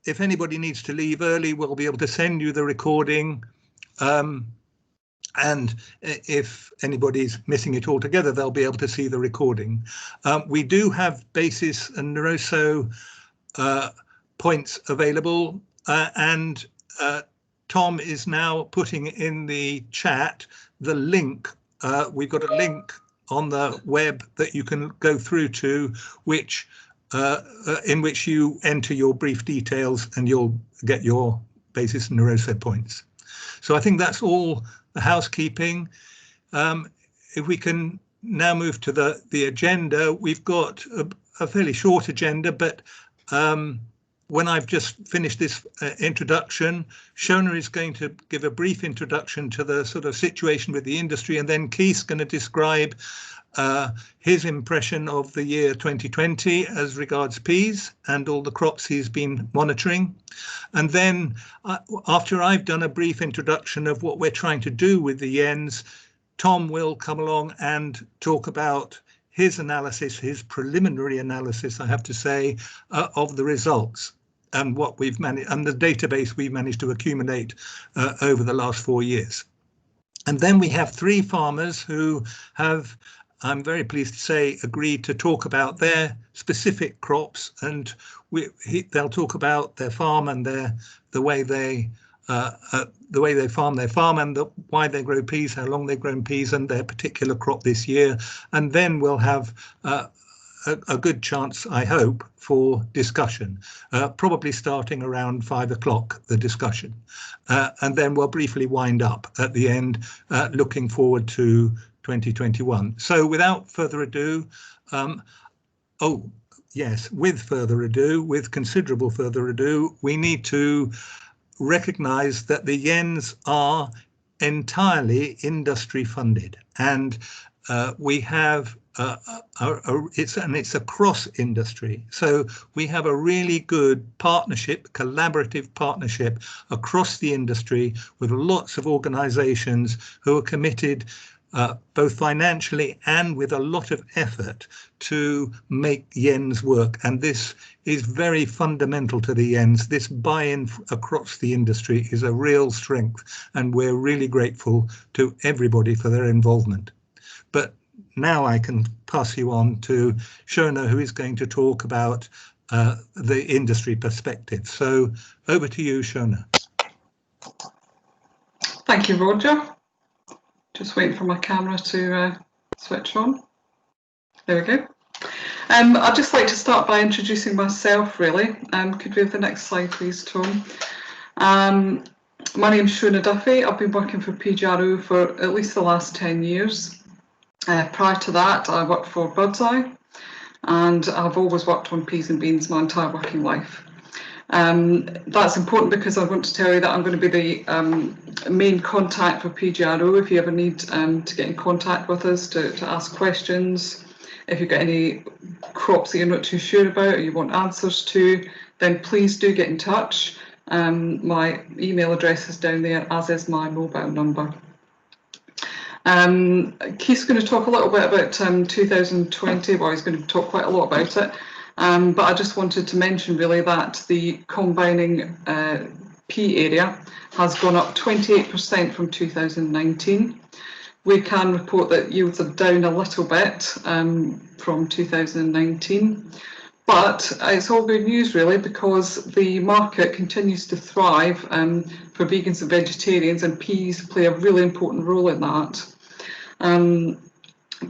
if anybody needs to leave early, we'll be able to send you the recording. And if anybody's missing it altogether, they'll be able to see the recording. We do have BASIS and Neuroso points available, and Tom is now putting in the chat the link. We've got a link on the web that you can go through to, which in which you enter your brief details and you'll get your BASIS and Neuroso points. So I think that's all the housekeeping. If we can now move to the agenda, we've got a fairly short agenda, but when I've just finished this introduction, Shona is going to give a brief introduction to the sort of situation with the industry, and then Keith's going to describe his impression of the year 2020 as regards peas and all the crops he's been monitoring. And then after I've done a brief introduction of what we're trying to do with the YENs, Tom will come along and talk about his analysis, his preliminary analysis, I have to say, of the results and what we've managed and the database we've managed to accumulate over the last 4 years. And then we have 3 farmers who have, I'm very pleased to say, agreed to talk about their specific crops, and they'll talk about their farm and the way they farm their farm and why they grow peas, how long they've grown peas, and their particular crop this year. And then we'll have a good chance, I hope, for discussion, probably starting around 5 o'clock, the discussion. And then we'll briefly wind up at the end, looking forward to 2021. So without further ado, with considerable further ado, we need to recognize that the YENs are entirely industry funded, and we have it's across industry. So we have a really good partnership, collaborative partnership across the industry with lots of organizations who are committed both financially and with a lot of effort to make YENs work. And this is very fundamental to the YENs. This buy-in across the industry is a real strength, and we're really grateful to everybody for their involvement. But now I can pass you on to Shona, who is going to talk about the industry perspective. So over to you, Shona. Thank you, Roger. Just waiting for my camera to switch on. There we go. I'd just like to start by introducing myself, really. Could we have the next slide, please, Tom? My name's Shona Duffy. I've been working for PGRO for at least the last 10 years. Prior to that, I worked for Birdseye, and I've always worked on peas and beans my entire working life. That's important because I want to tell you that I'm going to be the main contact for PGRO if you ever need to get in contact with us to ask questions. If you've got any crops that you're not too sure about or you want answers to, then please do get in touch. My email address is down there, as is my mobile number. Keith's going to talk a little bit about 2020. Well, he's going to talk quite a lot about it. But I just wanted to mention really that the combining pea area has gone up 28% from 2019. We can report that yields are down a little bit from 2019. But it's all good news really, because the market continues to thrive for vegans and vegetarians, and peas play a really important role in that.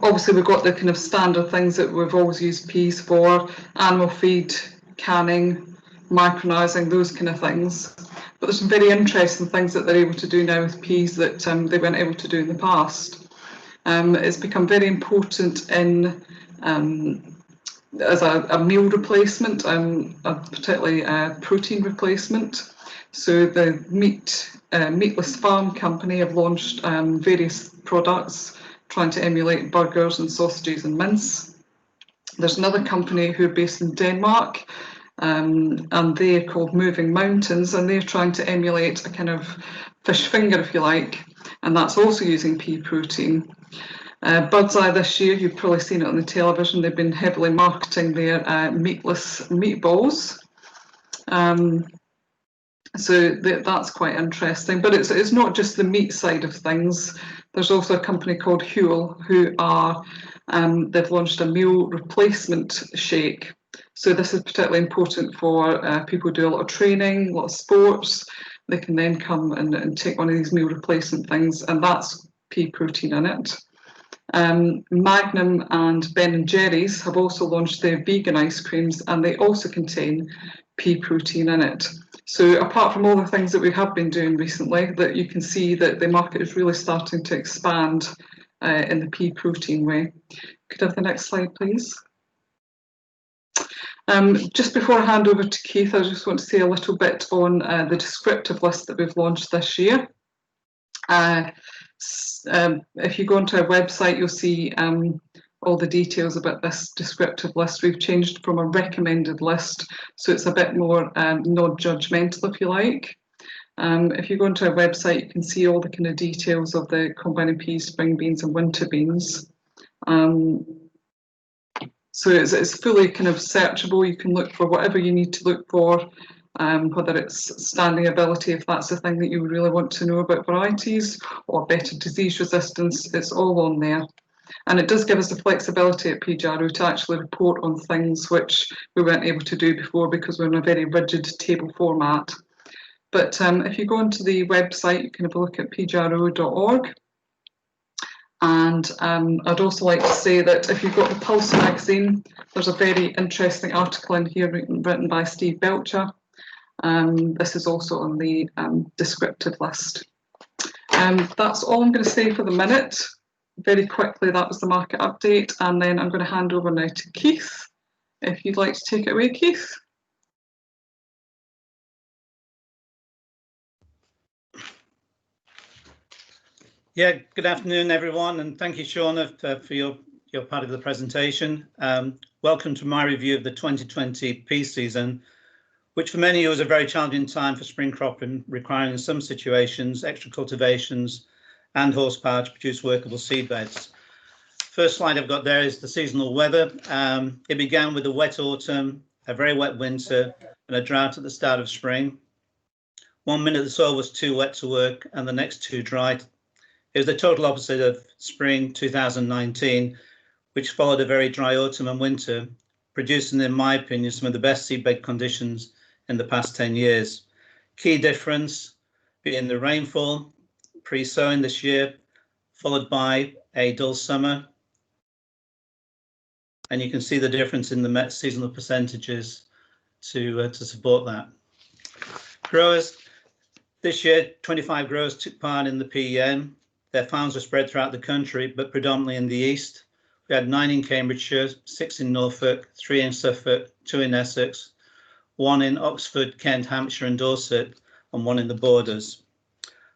Obviously we've got the kind of standard things that we've always used peas for: animal feed, canning, micronizing, those kind of things. But there's some very interesting things that they're able to do now with peas that they weren't able to do in the past. It's become very important in as a meal replacement, particularly protein replacement. So the Meatless Farm Company have launched various products trying to emulate burgers and sausages and mince. There's another company who are based in Denmark, and they're called Moving Mountains, and they're trying to emulate a kind of fish finger, if you like, and that's also using pea protein. Birdseye this year, you've probably seen it on the television, they've been heavily marketing their meatless meatballs. So that's quite interesting, but it's not just the meat side of things. There's also a company called Huel who are, they've launched a meal replacement shake. So this is particularly important for people who do a lot of training, a lot of sports. They can then come and take one of these meal replacement things, and that's pea protein in it. Magnum and Ben & Jerry's have also launched their vegan ice creams, and they also contain pea protein in it. So apart from all the things that we have been doing recently, that you can see that the market is really starting to expand in the pea protein way. Could I have the next slide, please? Just before I hand over to Keith, I just want to say a little bit on the descriptive list that we've launched this year. If you go onto our website, you'll see all the details about this descriptive list. We've changed from a recommended list, so it's a bit more non-judgmental, if you like. If you go onto our website, you can see all the kind of details of the combining peas, spring beans and winter beans. So it's fully kind of searchable. You can look for whatever you need to look for, whether it's standing ability, if that's the thing that you really want to know about varieties, or better disease resistance, it's all on there. And it does give us the flexibility at PGRO to actually report on things which we weren't able to do before because we're in a very rigid table format. But if you go onto the website, you can have a look at pgro.org. And I'd also like to say that if you've got the Pulse magazine, there's a very interesting article in here written by Steve Belcher. This is also on the descriptive list. That's all I'm going to say for the minute. Very quickly, that was the market update, and then I'm going to hand over now to Keith, if you'd like to take it away, Keith. Yeah, good afternoon, everyone, and thank you, Shauna, for your part of the presentation. Welcome to my review of the 2020 pea season, which for many was a very challenging time for spring cropping, requiring in some situations extra cultivations and horsepower to produce workable seedbeds. First slide I've got there is the seasonal weather. It began with a wet autumn, a very wet winter, and a drought at the start of spring. 1 minute the soil was too wet to work, and the next too dry. It was the total opposite of spring 2019, which followed a very dry autumn and winter, producing, in my opinion, some of the best seedbed conditions in the past 10 years. Key difference being the rainfall pre-sowing this year, followed by a dull summer. And you can see the difference in the seasonal percentages to support that. Growers, this year, 25 growers took part in the PEN. Their farms were spread throughout the country, but predominantly in the east. We had 9 in Cambridgeshire, 6 in Norfolk, 3 in Suffolk, 2 in Essex, 1 in Oxford, Kent, Hampshire and Dorset, and 1 in the Borders.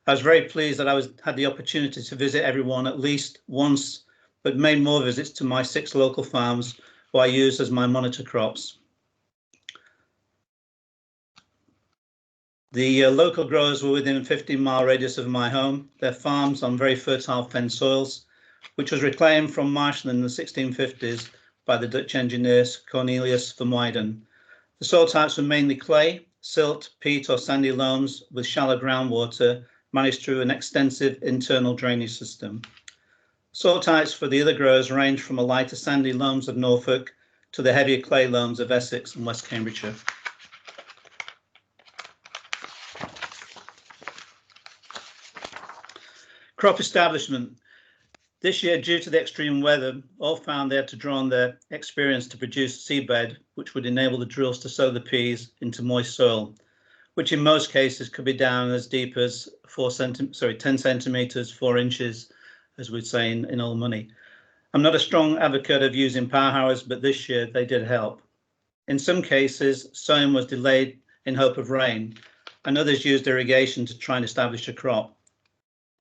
I was very pleased that I had the opportunity to visit everyone at least once, but made more visits to my 6 local farms who I use as my monitor crops. The local growers were within a 15-mile radius of my home. Their farms on very fertile fen soils, which was reclaimed from marshland in the 1650s by the Dutch engineer Cornelius van Weyden. The soil types were mainly clay, silt, peat or sandy loams with shallow groundwater managed through an extensive internal drainage system. Soil types for the other growers range from the lighter sandy loams of Norfolk to the heavier clay loams of Essex and West Cambridgeshire. Crop establishment. This year, due to the extreme weather, all found they had to draw on their experience to produce a seedbed, which would enable the drills to sow the peas into moist soil, which in most cases could be down as deep as 10 centimetres, 4 inches, as we'd say in old money. I'm not a strong advocate of using power harrows, but this year they did help. In some cases, sowing was delayed in hope of rain, and others used irrigation to try and establish a crop.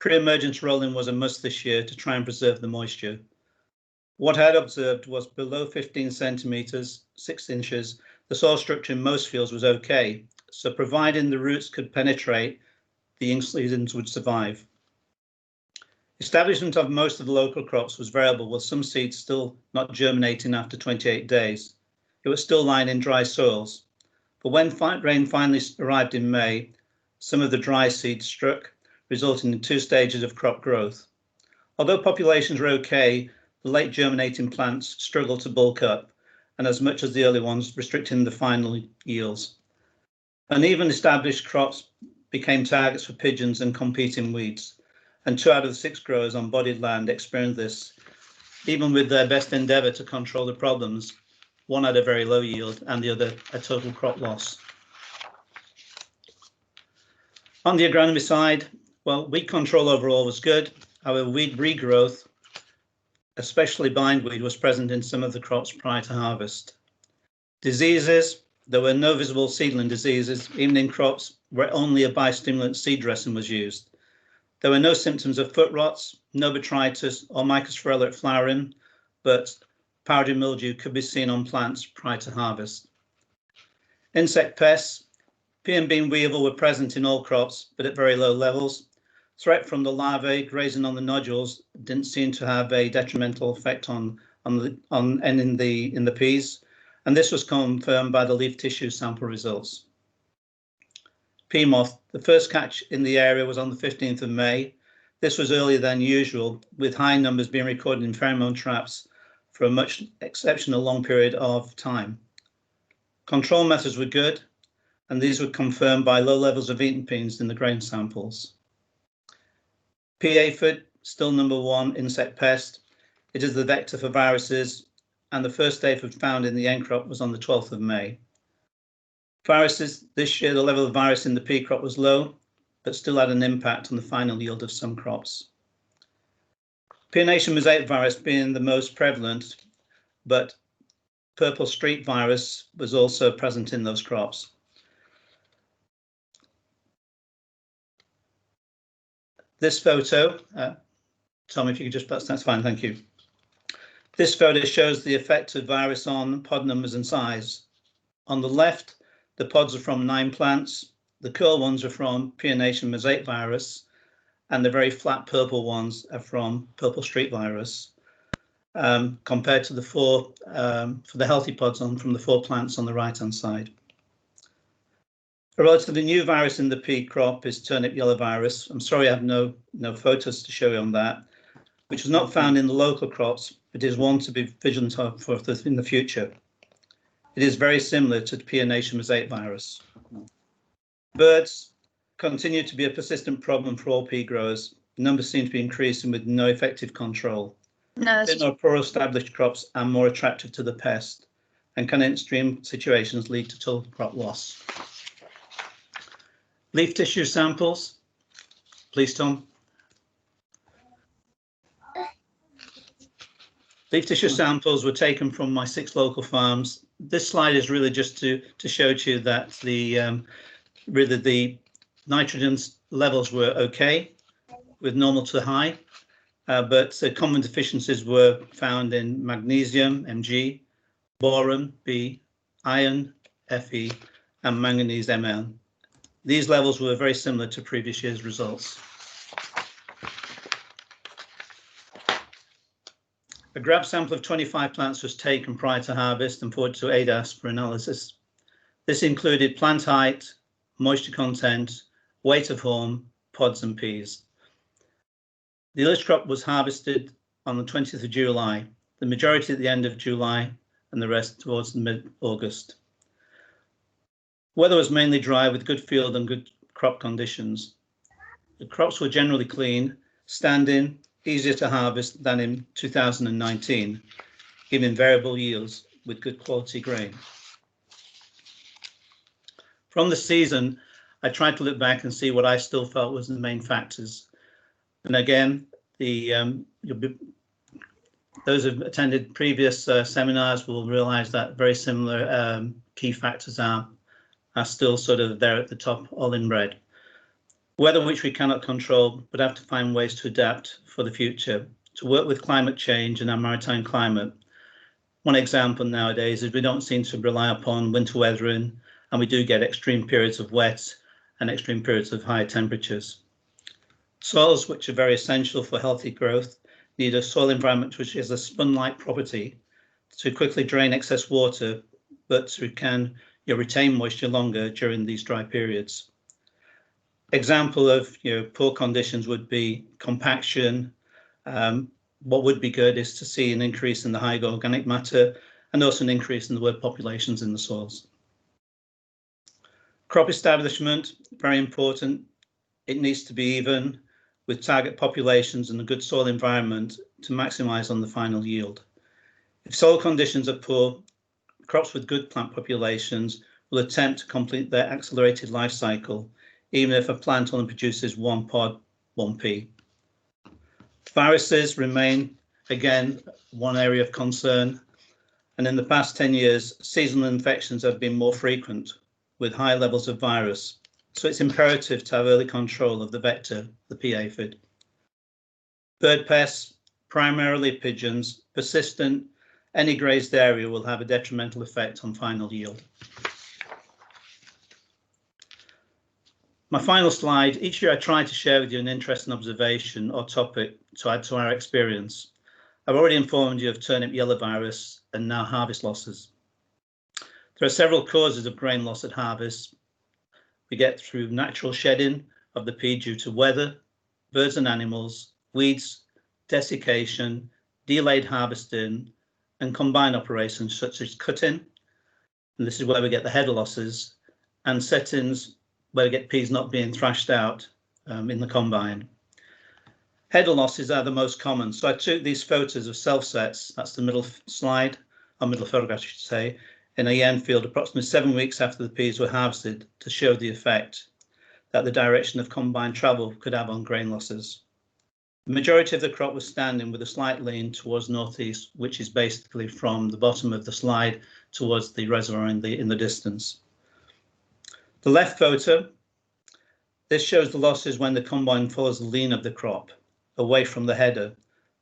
Pre-emergence rolling was a must this year to try and preserve the moisture. What I had observed was below 15 centimetres, 6 inches, the soil structure in most fields was okay, so providing the roots could penetrate, the in-seasons would survive. Establishment of most of the local crops was variable, with some seeds still not germinating after 28 days. It was still lying in dry soils. But when rain finally arrived in May, some of the dry seed struck, resulting in 2 stages of crop growth. Although populations were okay, the late germinating plants struggled to bulk up, and as much as the early ones, restricting the final yields. Uneven established crops became targets for pigeons and competing weeds, and 2 out of the 6 growers on bodied land experienced this. Even with their best endeavour to control the problems, one had a very low yield and the other a total crop loss. On the agronomy side, well, weed control overall was good. However, weed regrowth, especially bindweed, was present in some of the crops prior to harvest. Diseases, there were no visible seedling diseases, even in crops where only a biostimulant seed dressing was used. There were no symptoms of foot rots, no botrytis or mycosphaerella at flowering, but powdery mildew could be seen on plants prior to harvest. Insect pests, pea and bean weevil were present in all crops, but at very low levels. Threat from the larvae grazing on the nodules didn't seem to have a detrimental effect in the peas, and this was confirmed by the leaf tissue sample results. Pea moth, the first catch in the area was on the 15th of May. This was earlier than usual, with high numbers being recorded in pheromone traps for a much exceptional long period of time. Control methods were good, and these were confirmed by low levels of eaten beans in the grain samples. Pea aphid, still #1 insect pest. It is the vector for viruses, and the first aphid found in the end crop was on the 12th of May. Viruses, this year the level of virus in the pea crop was low, but still had an impact on the final yield of some crops. Peonation mosaic virus being the most prevalent, but purple streak virus was also present in those crops. This photo, Tom, if you could just, that's fine, thank you. This photo shows the effect of virus on pod numbers and size. On the left, the pods are from 9 plants. The curl ones are from peonation mosaic virus, and the very flat purple ones are from purple streak virus, compared to the 4 for the healthy pods from the 4 plants on the right-hand side. A relatively new virus in the pea crop is turnip yellow virus. I'm sorry I have no photos to show you on that, which was not found in the local crops, but is one to be vigilant of for in the future. It is very similar to peonation mosaic virus. Birds continue to be a persistent problem for all pea growers. The numbers seem to be increasing with no effective control. Thin or poor established crops are more attractive to the pest and can in extreme situations lead to total crop loss. Leaf tissue samples, please, Tom. Leaf tissue samples were taken from my 6 local farms. This slide is really just to show to you that the nitrogen levels were okay, with normal to high, but common deficiencies were found in magnesium, Mg, boron, B, iron, Fe, and manganese, Mn. These levels were very similar to previous year's results. A grab sample of 25 plants was taken prior to harvest and forwarded to ADAS for analysis. This included plant height, moisture content, weight of haulm, pods and peas. The earliest crop was harvested on the 20th of July, the majority at the end of July and the rest towards mid-August. Weather was mainly dry with good field and good crop conditions. The crops were generally clean, standing, easier to harvest than in 2019, giving variable yields with good quality grain. From the season, I tried to look back and see what I still felt was the main factors. And again, those who've attended previous seminars will realise that very similar key factors are still sort of there at the top, all in red. Weather which we cannot control, but have to find ways to adapt for the future, to work with climate change and our maritime climate. One example nowadays is we don't seem to rely upon winter weathering, and we do get extreme periods of wet and extreme periods of high temperatures. Soils, which are very essential for healthy growth, need a soil environment which has a sponge-like property to quickly drain excess water, but we can retain moisture longer during these dry periods. Example of poor conditions would be compaction. What would be good is to see an increase in the high organic matter and also an increase in the worm populations in the soils. Crop establishment, very important. It needs to be even with target populations and a good soil environment to maximize on the final yield. If soil conditions are poor, crops with good plant populations will attempt to complete their accelerated life cycle, even if a plant only produces one pod, one pea. Viruses remain, again, one area of concern. And in the past 10 years, seasonal infections have been more frequent with high levels of virus. So it's imperative to have early control of the vector, the pea aphid. Bird pests, primarily pigeons, persistent, any grazed area will have a detrimental effect on final yield. My final slide, each year I try to share with you an interesting observation or topic to add to our experience. I've already informed you of turnip yellow virus and now harvest losses. There are several causes of grain loss at harvest. We get through natural shedding of the pea due to weather, birds and animals, weeds, desiccation, delayed harvesting, and combine operations such as cutting, and this is where we get the header losses, and settings where we get peas not being thrashed out in the combine. Header losses are the most common. So I took these photos of self-sets, that's the middle slide, or middle photograph I should say, in a yen field approximately 7 weeks after the peas were harvested to show the effect that the direction of combine travel could have on grain losses. The majority of the crop was standing with a slight lean towards northeast, which is basically from the bottom of the slide towards the reservoir in the distance. The left photo, this shows the losses when the combine follows the lean of the crop away from the header.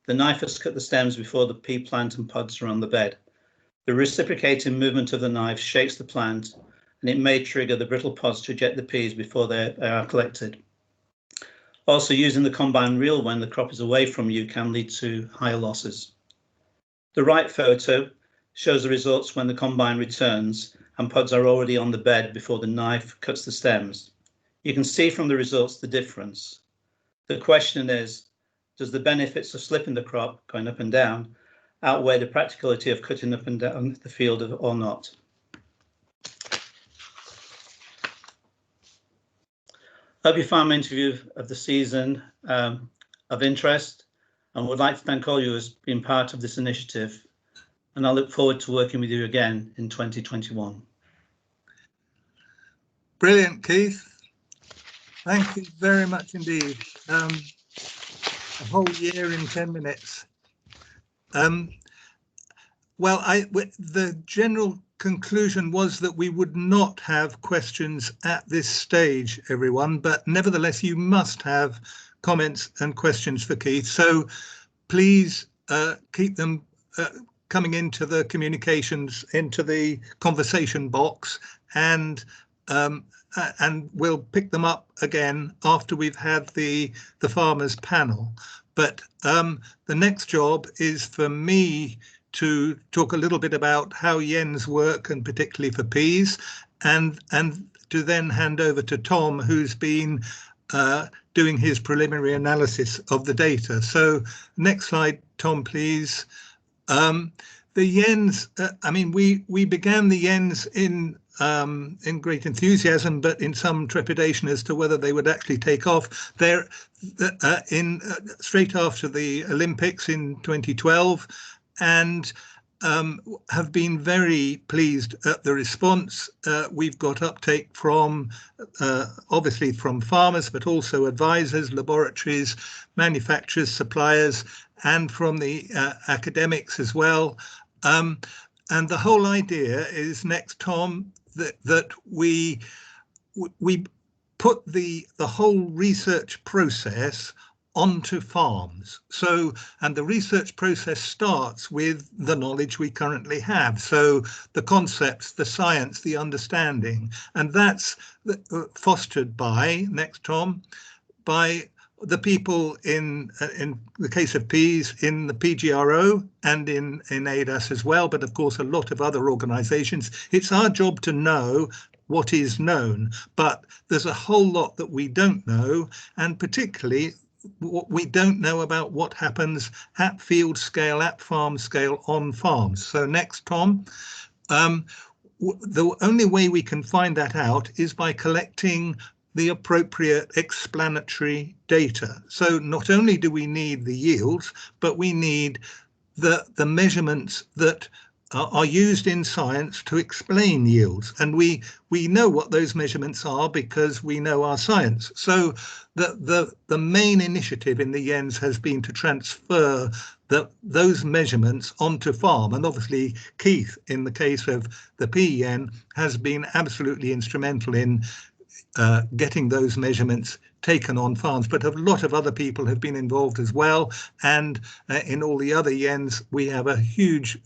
The knife has cut the stems before the pea plant and pods are on the bed. The reciprocating movement of the knife shakes the plant and it may trigger the brittle pods to eject the peas before they are collected. Also, using the combine reel when the crop is away from you can lead to higher losses. The right photo shows the results when the combine returns and pods are already on the bed before the knife cuts the stems. You can see from the results the difference. The question is, does the benefits of slipping the crop, going up and down, outweigh the practicality of cutting up and down the field or not? I hope you found my interview of the season of interest and would like to thank all you as being part of this initiative. And I look forward to working with you again in 2021. Brilliant, Keith. Thank you very much indeed. A whole year in 10 minutes. Well, the general conclusion was that we would not have questions at this stage, everyone, but nevertheless, you must have comments and questions for Keith. So please keep them coming into the communications, into the conversation box, and we'll pick them up again after we've had the farmers panel. But the next job is for me to talk a little bit about how yens work, and particularly for peas, and to then hand over to Tom, who's been doing his preliminary analysis of the data. So next slide, Tom, please. The yens, I mean, we began the yens in great enthusiasm, but in some trepidation as to whether they would actually take off. They're straight after the Olympics in 2012, and have been very pleased at the response. We've got uptake from, obviously from farmers, but also advisors, laboratories, manufacturers, suppliers, and from the academics as well. And the whole idea is next, Tom, that we put the whole research process onto farms. So, and the research process starts with the knowledge we currently have. So the concepts, the science, the understanding, and that's fostered by, next Tom, by the people in the case of peas in the PGRO and in ADAS as well, but of course a lot of other organisations. It's our job to know what is known, but there's a whole lot that we don't know, and particularly what we don't know about what happens at field scale, at farm scale, on farms. So next, Tom. The only way we can find that out is by collecting the appropriate explanatory data. So not only do we need the yields, but we need the measurements that are used in science to explain yields. And we know what those measurements are because we know our science. So the main initiative in the YENS has been to transfer those measurements onto farm. And obviously Keith, in the case of the PEN, has been absolutely instrumental in getting those measurements taken on farms, but a lot of other people have been involved as well. And in all the other YENs, we have a huge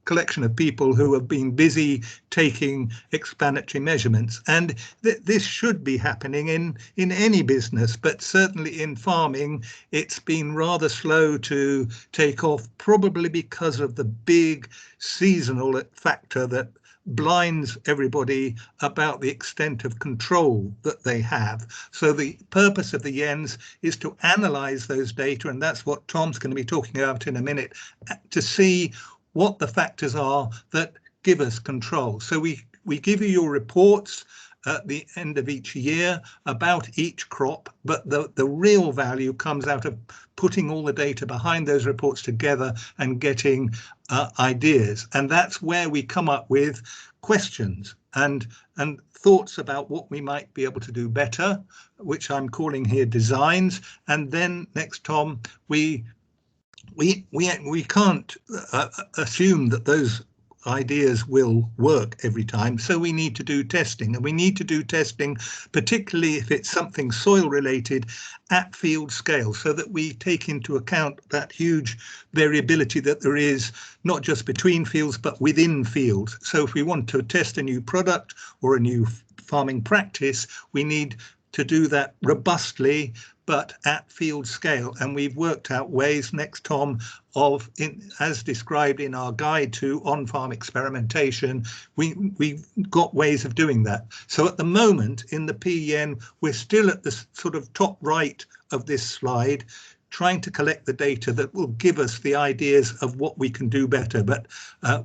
collection of people who have been busy taking explanatory measurements. And this should be happening in any business, but certainly in farming, it's been rather slow to take off, probably because of the big seasonal factor that blinds everybody about the extent of control that they have. So the purpose of the YENs is to analyze those data, and that's what Tom's going to be talking about in a minute, to see what the factors are that give us control. So we give you your reports at the end of each year about each crop, but the real value comes out of putting all the data behind those reports together and getting ideas. And that's where we come up with questions and thoughts about what we might be able to do better, which I'm calling here designs. And then next, Tom, we can't assume that those ideas will work every time, so we need to do testing, and we need to do testing particularly if it's something soil related at field scale, so that we take into account that huge variability that there is not just between fields but within fields. So if we want to test a new product or a new farming practice, we need to do that robustly but at field scale, and we've worked out ways, next Tom, of, as described in our guide to on-farm experimentation, we've got ways of doing that. So at the moment in the PEN, we're still at the sort of top right of this slide, trying to collect the data that will give us the ideas of what we can do better. But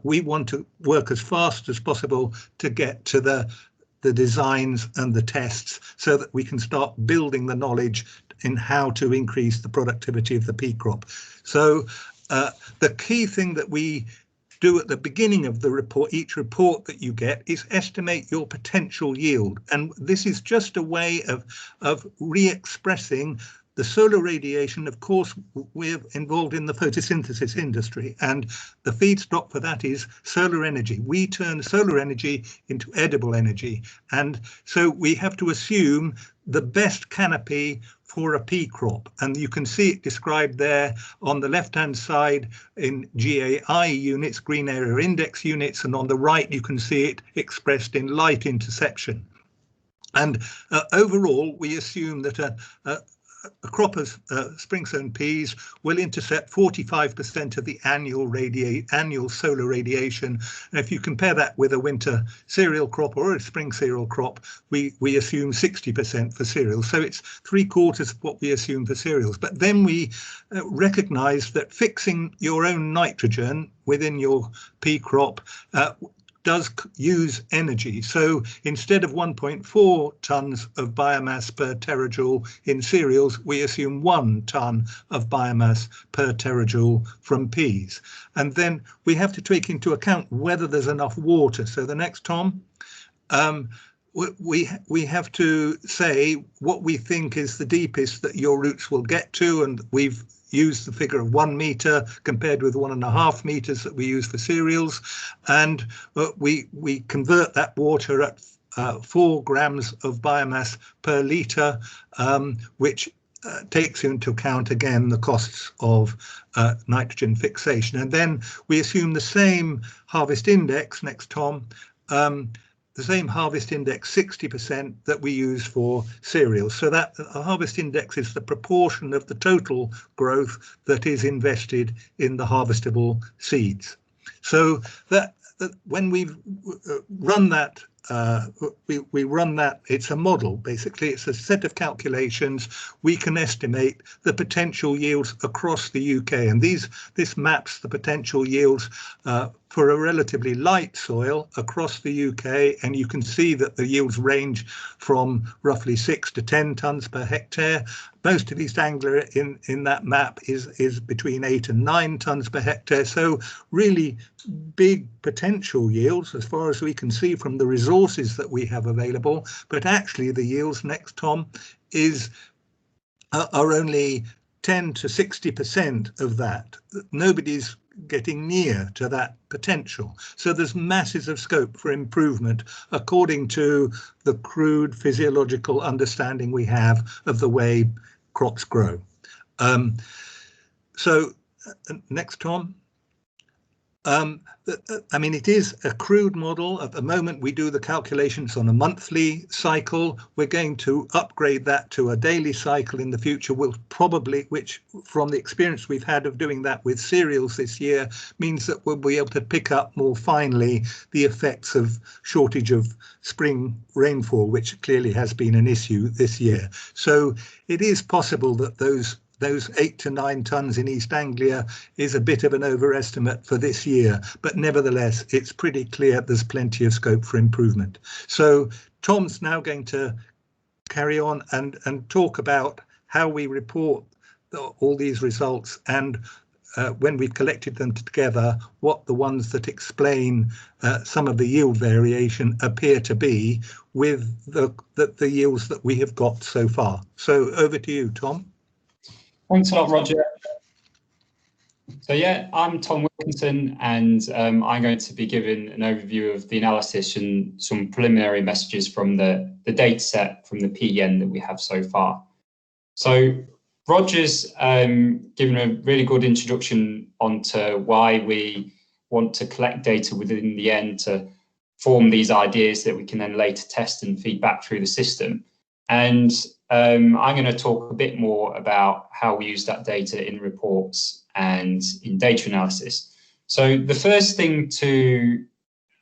we want to work as fast as possible to get to the designs and the tests so that we can start building the knowledge in how to increase the productivity of the pea crop. So the key thing that we do at the beginning of the report, each report that you get, is estimate your potential yield. And this is just a way of re-expressing the solar radiation. Of course, we're involved in the photosynthesis industry, and the feedstock for that is solar energy. We turn solar energy into edible energy. And so we have to assume the best canopy for a pea crop. And you can see it described there on the left-hand side in GAI units, green area index units, and on the right you can see it expressed in light interception. And overall, we assume that a crop of spring-sown peas will intercept 45% of the annual solar radiation. And if you compare that with a winter cereal crop or a spring cereal crop, we assume 60% for cereals. So it's 3/4 of what we assume for cereals. But then we recognize that fixing your own nitrogen within your pea crop does use energy. So instead of 1.4 tons of biomass per terajoule in cereals, we assume 1 ton of biomass per terajoule from peas. And then we have to take into account whether there's enough water. So the next, Tom, we have to say what we think is the deepest that your roots will get to, and we've use the figure of 1 meter compared with 1.5 meters that we use for cereals, and we convert that water at 4 grams of biomass per litre, which takes into account again the costs of nitrogen fixation. And then we assume the same harvest index, next Tom, the same harvest index 60% that we use for cereals. So that a harvest index is the proportion of the total growth that is invested in the harvestable seeds. So that when we run that, we run that, it's a model, basically. It's a set of calculations. We can estimate the potential yields across the UK. And this maps the potential yields for a relatively light soil across the UK. And you can see that the yields range from roughly 6 to 10 tonnes per hectare. Most of East Anglia in that map is between 8 and 9 tonnes per hectare. So really big potential yields as far as we can see from the resources that we have available. But actually the yields, next Tom, are only 10 to 60% of that. Nobody's getting near to that potential. So there's masses of scope for improvement according to the crude physiological understanding we have of the way crops grow. So next, Tom. I mean, it is a crude model. At the moment, we do the calculations on a monthly cycle. We're going to upgrade that to a daily cycle in the future. We'll probably, which from the experience we've had of doing that with cereals this year, means that we'll be able to pick up more finely the effects of shortage of spring rainfall, which clearly has been an issue this year. So it is possible that those 8 to 9 tonnes in East Anglia is a bit of an overestimate for this year, but nevertheless, it's pretty clear there's plenty of scope for improvement. So Tom's now going to carry on and talk about how we report all these results and when we've collected them together, what the ones that explain some of the yield variation appear to be with the yields that we have got so far. So over to you, Tom. Thanks a lot, Roger. So yeah, I'm Tom Wilkinson, and I'm going to be giving an overview of the analysis and some preliminary messages from the data set from the PEN that we have so far. So Roger's given a really good introduction onto why we want to collect data within the N to form these ideas that we can then later test and feed back through the system. And I'm going to talk a bit more about how we use that data in reports and in data analysis. So the first thing to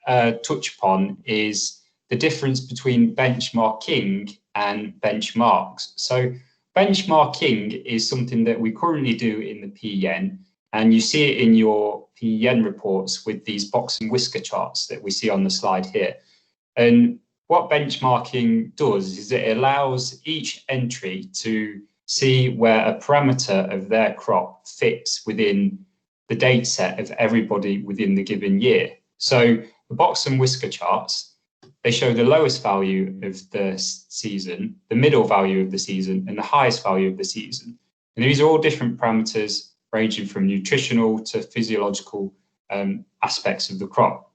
touch upon is the difference between benchmarking and benchmarks. So benchmarking is something that we currently do in the PEN, and you see it in your PEN reports with these box and whisker charts that we see on the slide here. And what benchmarking does is it allows each entry to see where a parameter of their crop fits within the data set of everybody within the given year. So the box and whisker charts, they show the lowest value of the season, the middle value of the season, and the highest value of the season. And these are all different parameters ranging from nutritional to physiological aspects of the crop.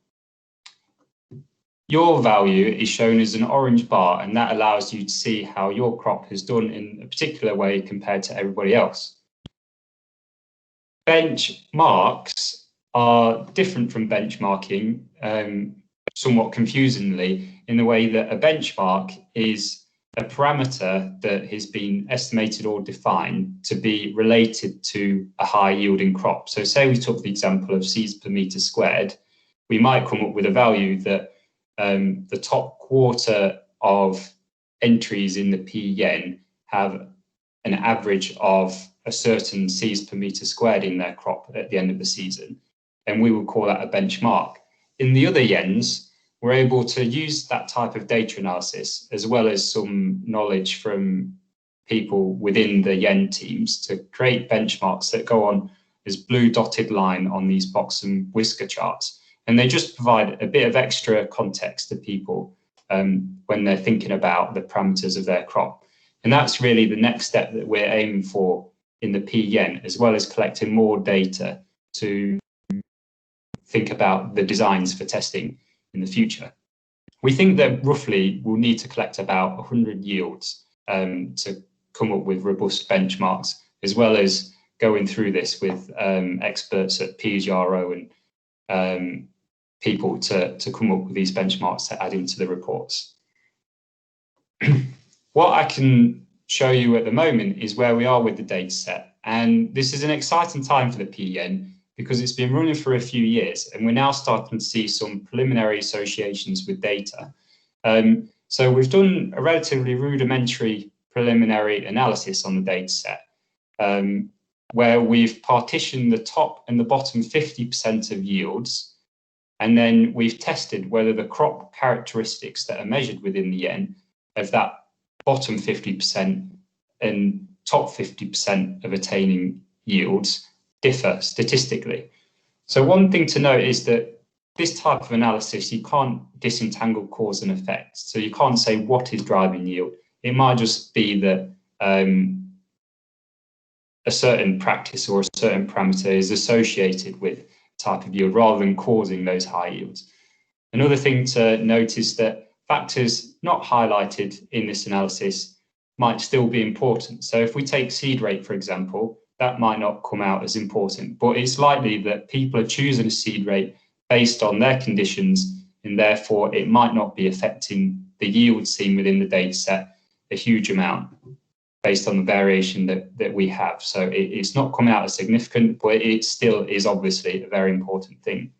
Your value is shown as an orange bar, and that allows you to see how your crop has done in a particular way compared to everybody else. Benchmarks are different from benchmarking, somewhat confusingly, in the way that a benchmark is a parameter that has been estimated or defined to be related to a high yielding crop. So say we took the example of seeds per metre squared, we might come up with a value that the top quarter of entries in the PEN have an average of a certain seeds per metre squared in their crop at the end of the season, and we would call that a benchmark. In the other YENs, we're able to use that type of data analysis as well as some knowledge from people within the YEN teams to create benchmarks that go on as blue dotted line on these box and whisker charts. And they just provide a bit of extra context to people when they're thinking about the parameters of their crop. And that's really the next step that we're aiming for in the PEN, as well as collecting more data to think about the designs for testing in the future. We think that roughly we'll need to collect about 100 yields to come up with robust benchmarks, as well as going through this with experts at PGRO and people to come up with these benchmarks to add into the reports. What I can show you at the moment is where we are with the data set. And this is an exciting time for the PEN because it's been running for a few years and we're now starting to see some preliminary associations with data. So we've done a relatively rudimentary preliminary analysis on the data set, where we've partitioned the top and the bottom 50% of yields, and then we've tested whether the crop characteristics that are measured within the yen of that bottom 50% and top 50% of attaining yields differ statistically. So one thing to note is that this type of analysis, you can't disentangle cause and effect. So you can't say what is driving yield. It might just be that a certain practice or a certain parameter is associated with type of yield rather than causing those high yields. Another thing to note is that factors not highlighted in this analysis might still be important. So if we take seed rate, for example, that might not come out as important, but it's likely that people are choosing a seed rate based on their conditions, and therefore it might not be affecting the yield seen within the data set a huge amount based on the variation that we have. So it's not coming out as significant, but it still is obviously a very important thing.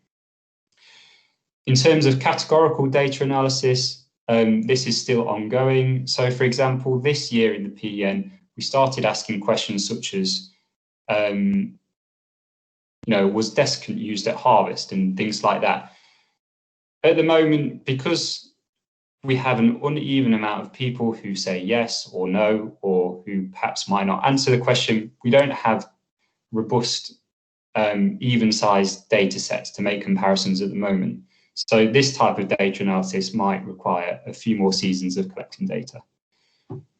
In terms of categorical data analysis, this is still ongoing. So for example, this year in the PEN, we started asking questions such as, was desiccant used at harvest and things like that. At the moment, because we have an uneven amount of people who say yes or no, or who perhaps might not answer the question, we don't have robust, even-sized data sets to make comparisons at the moment. So this type of data analysis might require a few more seasons of collecting data.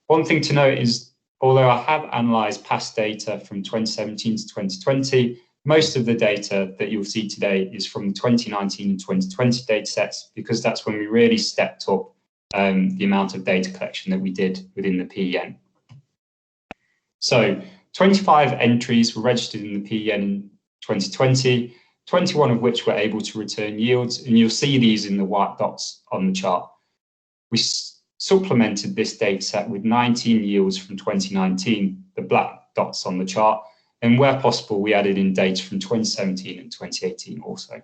One thing to note is, although I have analysed past data from 2017 to 2020, most of the data that you'll see today is from the 2019 and 2020 data sets, because that's when we really stepped up the amount of data collection that we did within the PEN. So 25 entries were registered in the PEN in 2020, 21 of which were able to return yields, and you'll see these in the white dots on the chart. We supplemented this data set with 19 yields from 2019, the black dots on the chart, and where possible, we added in data from 2017 and 2018 also.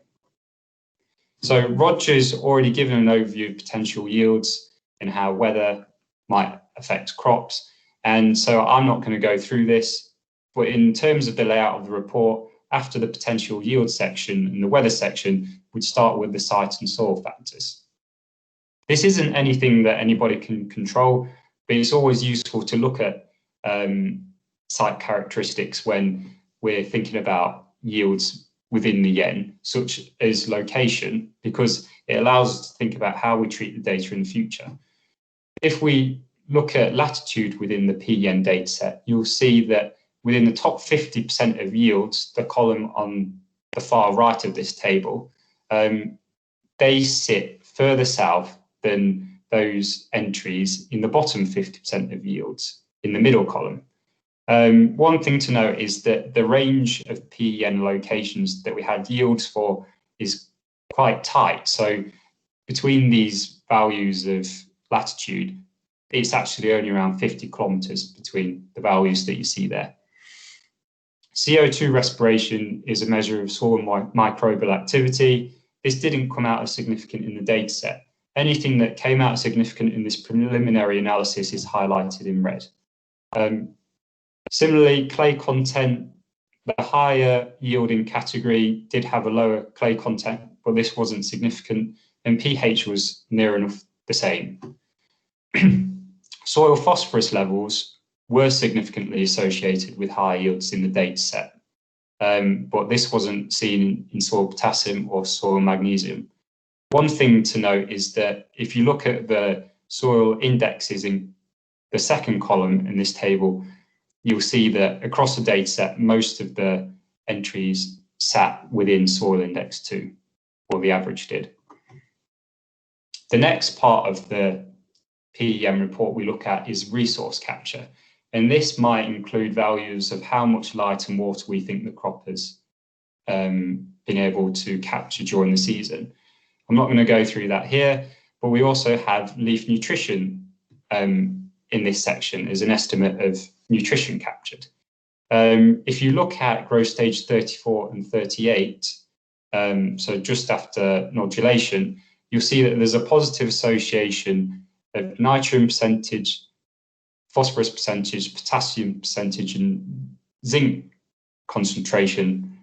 So Roger's already given an overview of potential yields and how weather might affect crops. And so I'm not going to go through this, but in terms of the layout of the report, after the potential yield section and the weather section, we'd start with the site and soil factors. This isn't anything that anybody can control, but it's always useful to look at site characteristics when we're thinking about yields within the yen, such as location, because it allows us to think about how we treat the data in the future. If we look at latitude within the PEN dataset, you'll see that within the top 50% of yields, the column on the far right of this table, they sit further south than those entries in the bottom 50% of yields in the middle column. One thing to note is that the range of PEN locations that we had yields for is quite tight. So between these values of latitude, it's actually only around 50 kilometers between the values that you see there. CO2 respiration is a measure of soil microbial activity. This didn't come out as significant in the data set. Anything that came out significant in this preliminary analysis is highlighted in red. Similarly, clay content, the higher yielding category did have a lower clay content, but this wasn't significant, and pH was near enough the same. Soil phosphorus levels were significantly associated with high yields in the data set, but this wasn't seen in soil potassium or soil magnesium. One thing to note is that if you look at the soil indexes in the second column in this table, you'll see that across the data set, most of the entries sat within soil index 2, or the average did. The next part of the PEN report we look at is resource capture. And this might include values of how much light and water we think the crop has been able to capture during the season. I'm not going to go through that here, but we also have leaf nutrition in this section as an estimate of nutrition captured. If you look at growth stage 34 and 38, so just after nodulation, you'll see that there's a positive association of nitrogen percentage, phosphorus percentage, potassium percentage, and zinc concentration.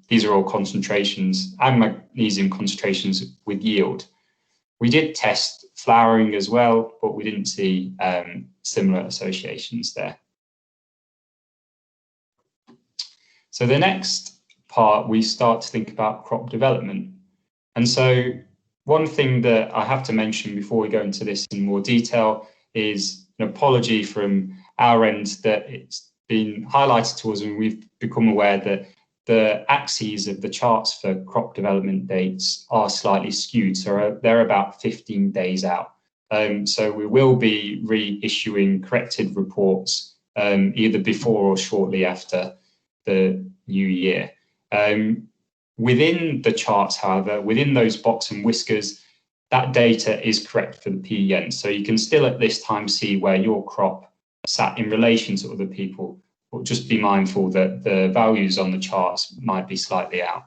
These are all concentrations, and magnesium concentrations with yield. We did test flowering as well, but we didn't see similar associations there. So the next part, we start to think about crop development. And so one thing that I have to mention before we go into this in more detail is an apology from our end that it's been highlighted to us and we've become aware that the axes of the charts for crop development dates are slightly skewed, so they're about 15 days out. So we will be reissuing corrected reports either before or shortly after the new year. Within the charts, however, within those bottom whiskers, that data is correct for the PEN. So you can still at this time see where your crop sat in relation to other people, but just be mindful that the values on the charts might be slightly out.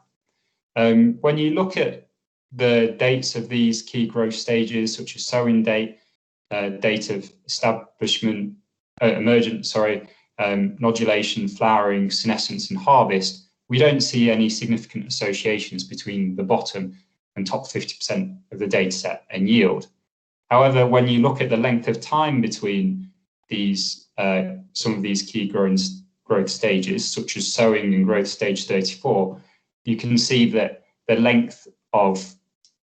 When you look at the dates of these key growth stages, such as sowing date, date of establishment, nodulation, flowering, senescence, and harvest, we don't see any significant associations between the bottom and top 50% of the data set and yield. However, when you look at the length of time between these, some of these key growth stages, such as sowing and growth stage 34, you can see that the length of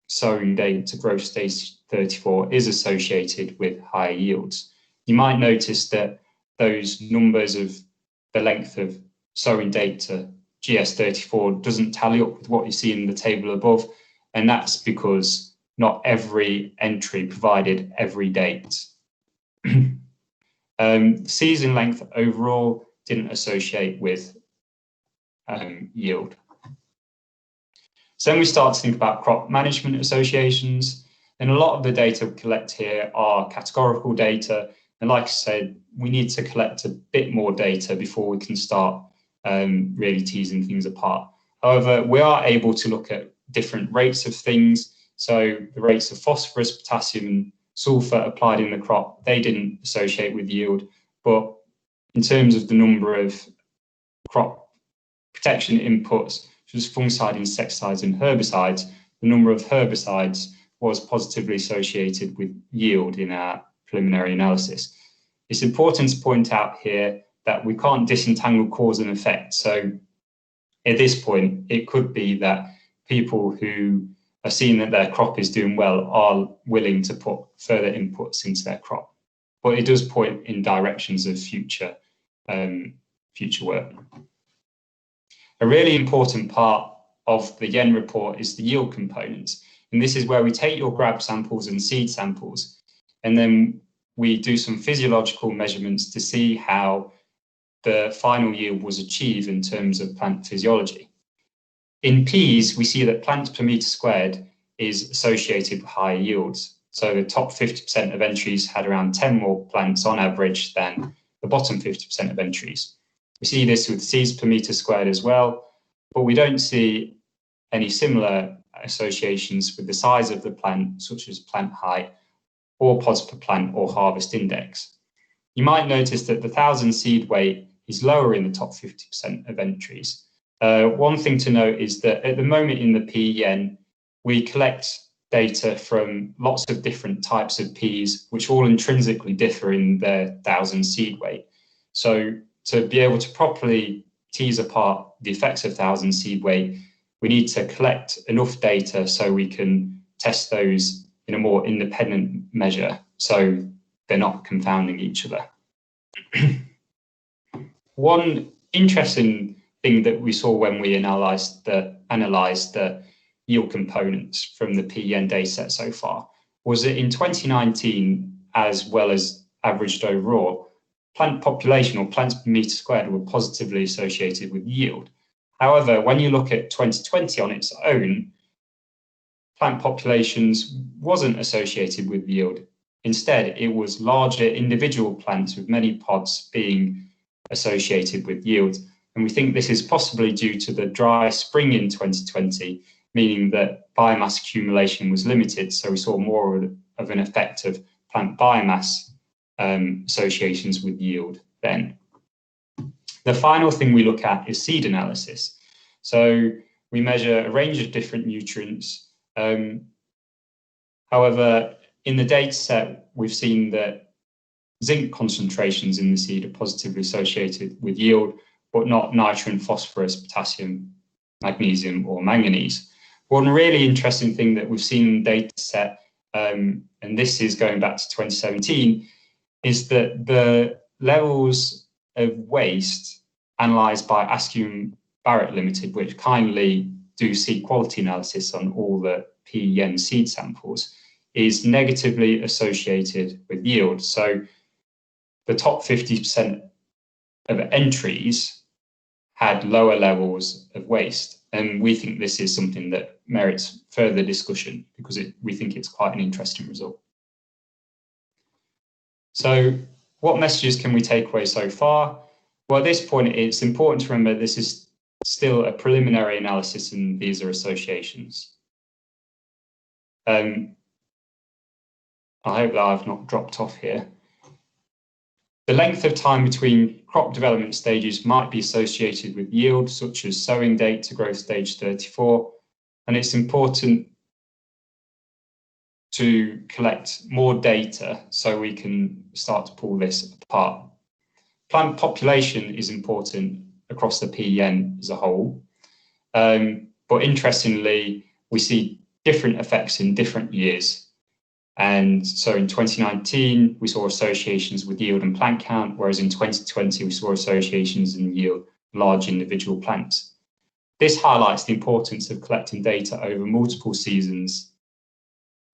sowing date to growth stage 34 is associated with higher yields. You might notice that those numbers of the length of sowing date to GS34 doesn't tally up with what you see in the table above, and that's because not every entry provided every date. Season length overall didn't associate with yield. So then we start to think about crop management associations, and a lot of the data we collect here are categorical data, and like I said, we need to collect a bit more data before we can start really teasing things apart. However, we are able to look at different rates of things. So the rates of phosphorus, potassium, and sulfur applied in the crop, they didn't associate with yield. But in terms of the number of crop protection inputs, such as fungicide, insecticides, and herbicides, the number of herbicides was positively associated with yield in our preliminary analysis. It's important to point out here that we can't disentangle cause and effect. So at this point, it could be that people who are seeing that their crop is doing well are willing to put further inputs into their crop. But it does point in directions of future work. A really important part of the YEN report is the yield component. And this is where we take your grab samples and seed samples, and then we do some physiological measurements to see how the final yield was achieved in terms of plant physiology. In peas, we see that plants per metre squared is associated with higher yields. So the top 50% of entries had around 10 more plants on average than the bottom 50% of entries. We see this with seeds per metre squared as well, but we don't see any similar associations with the size of the plant, such as plant height, or pods per plant, or harvest index. You might notice that the 1,000 seed weight is lower in the top 50% of entries. One thing to note is that at the moment in the PEN, we collect data from lots of different types of peas, which all intrinsically differ in their 1,000 seed weight. So to be able to properly tease apart the effects of 1,000 seed weight, we need to collect enough data so we can test those in a more independent measure, so they're not confounding each other. One interesting thing that we saw when we analysed the yield components from the PEN dataset so far was that in 2019, as well as averaged overall, plant population or plants per metre squared were positively associated with yield. However, when you look at 2020 on its own, plant populations wasn't associated with yield. Instead, it was larger individual plants with many pods being associated with yield. And we think this is possibly due to the dry spring in 2020, meaning that biomass accumulation was limited. So we saw more of an effect of plant biomass associations with yield then. The final thing we look at is seed analysis. So we measure a range of different nutrients. However, in the data set, we've seen that zinc concentrations in the seed are positively associated with yield, but not nitrogen, phosphorus, potassium, magnesium, or manganese. One really interesting thing that we've seen in the data set, and this is going back to 2017, is that the levels of waste analysed by Askew Barrett Limited, which kindly do seed quality analysis on all the PEN seed samples, is negatively associated with yield. So the top 50% of entries had lower levels of waste. And we think this is something that merits further discussion because we think it's quite an interesting result. So what messages can we take away so far? Well, at this point, it's important to remember this is still a preliminary analysis and these are associations. I hope that I've not dropped off here. The length of time between crop development stages might be associated with yield, such as sowing date to growth stage 34, and it's important to collect more data so we can start to pull this apart. Plant population is important across the PEN as a whole, but interestingly, we see different effects in different years. And so in 2019, we saw associations with yield and plant count, whereas in 2020, we saw associations in yield large individual plants. This highlights the importance of collecting data over multiple seasons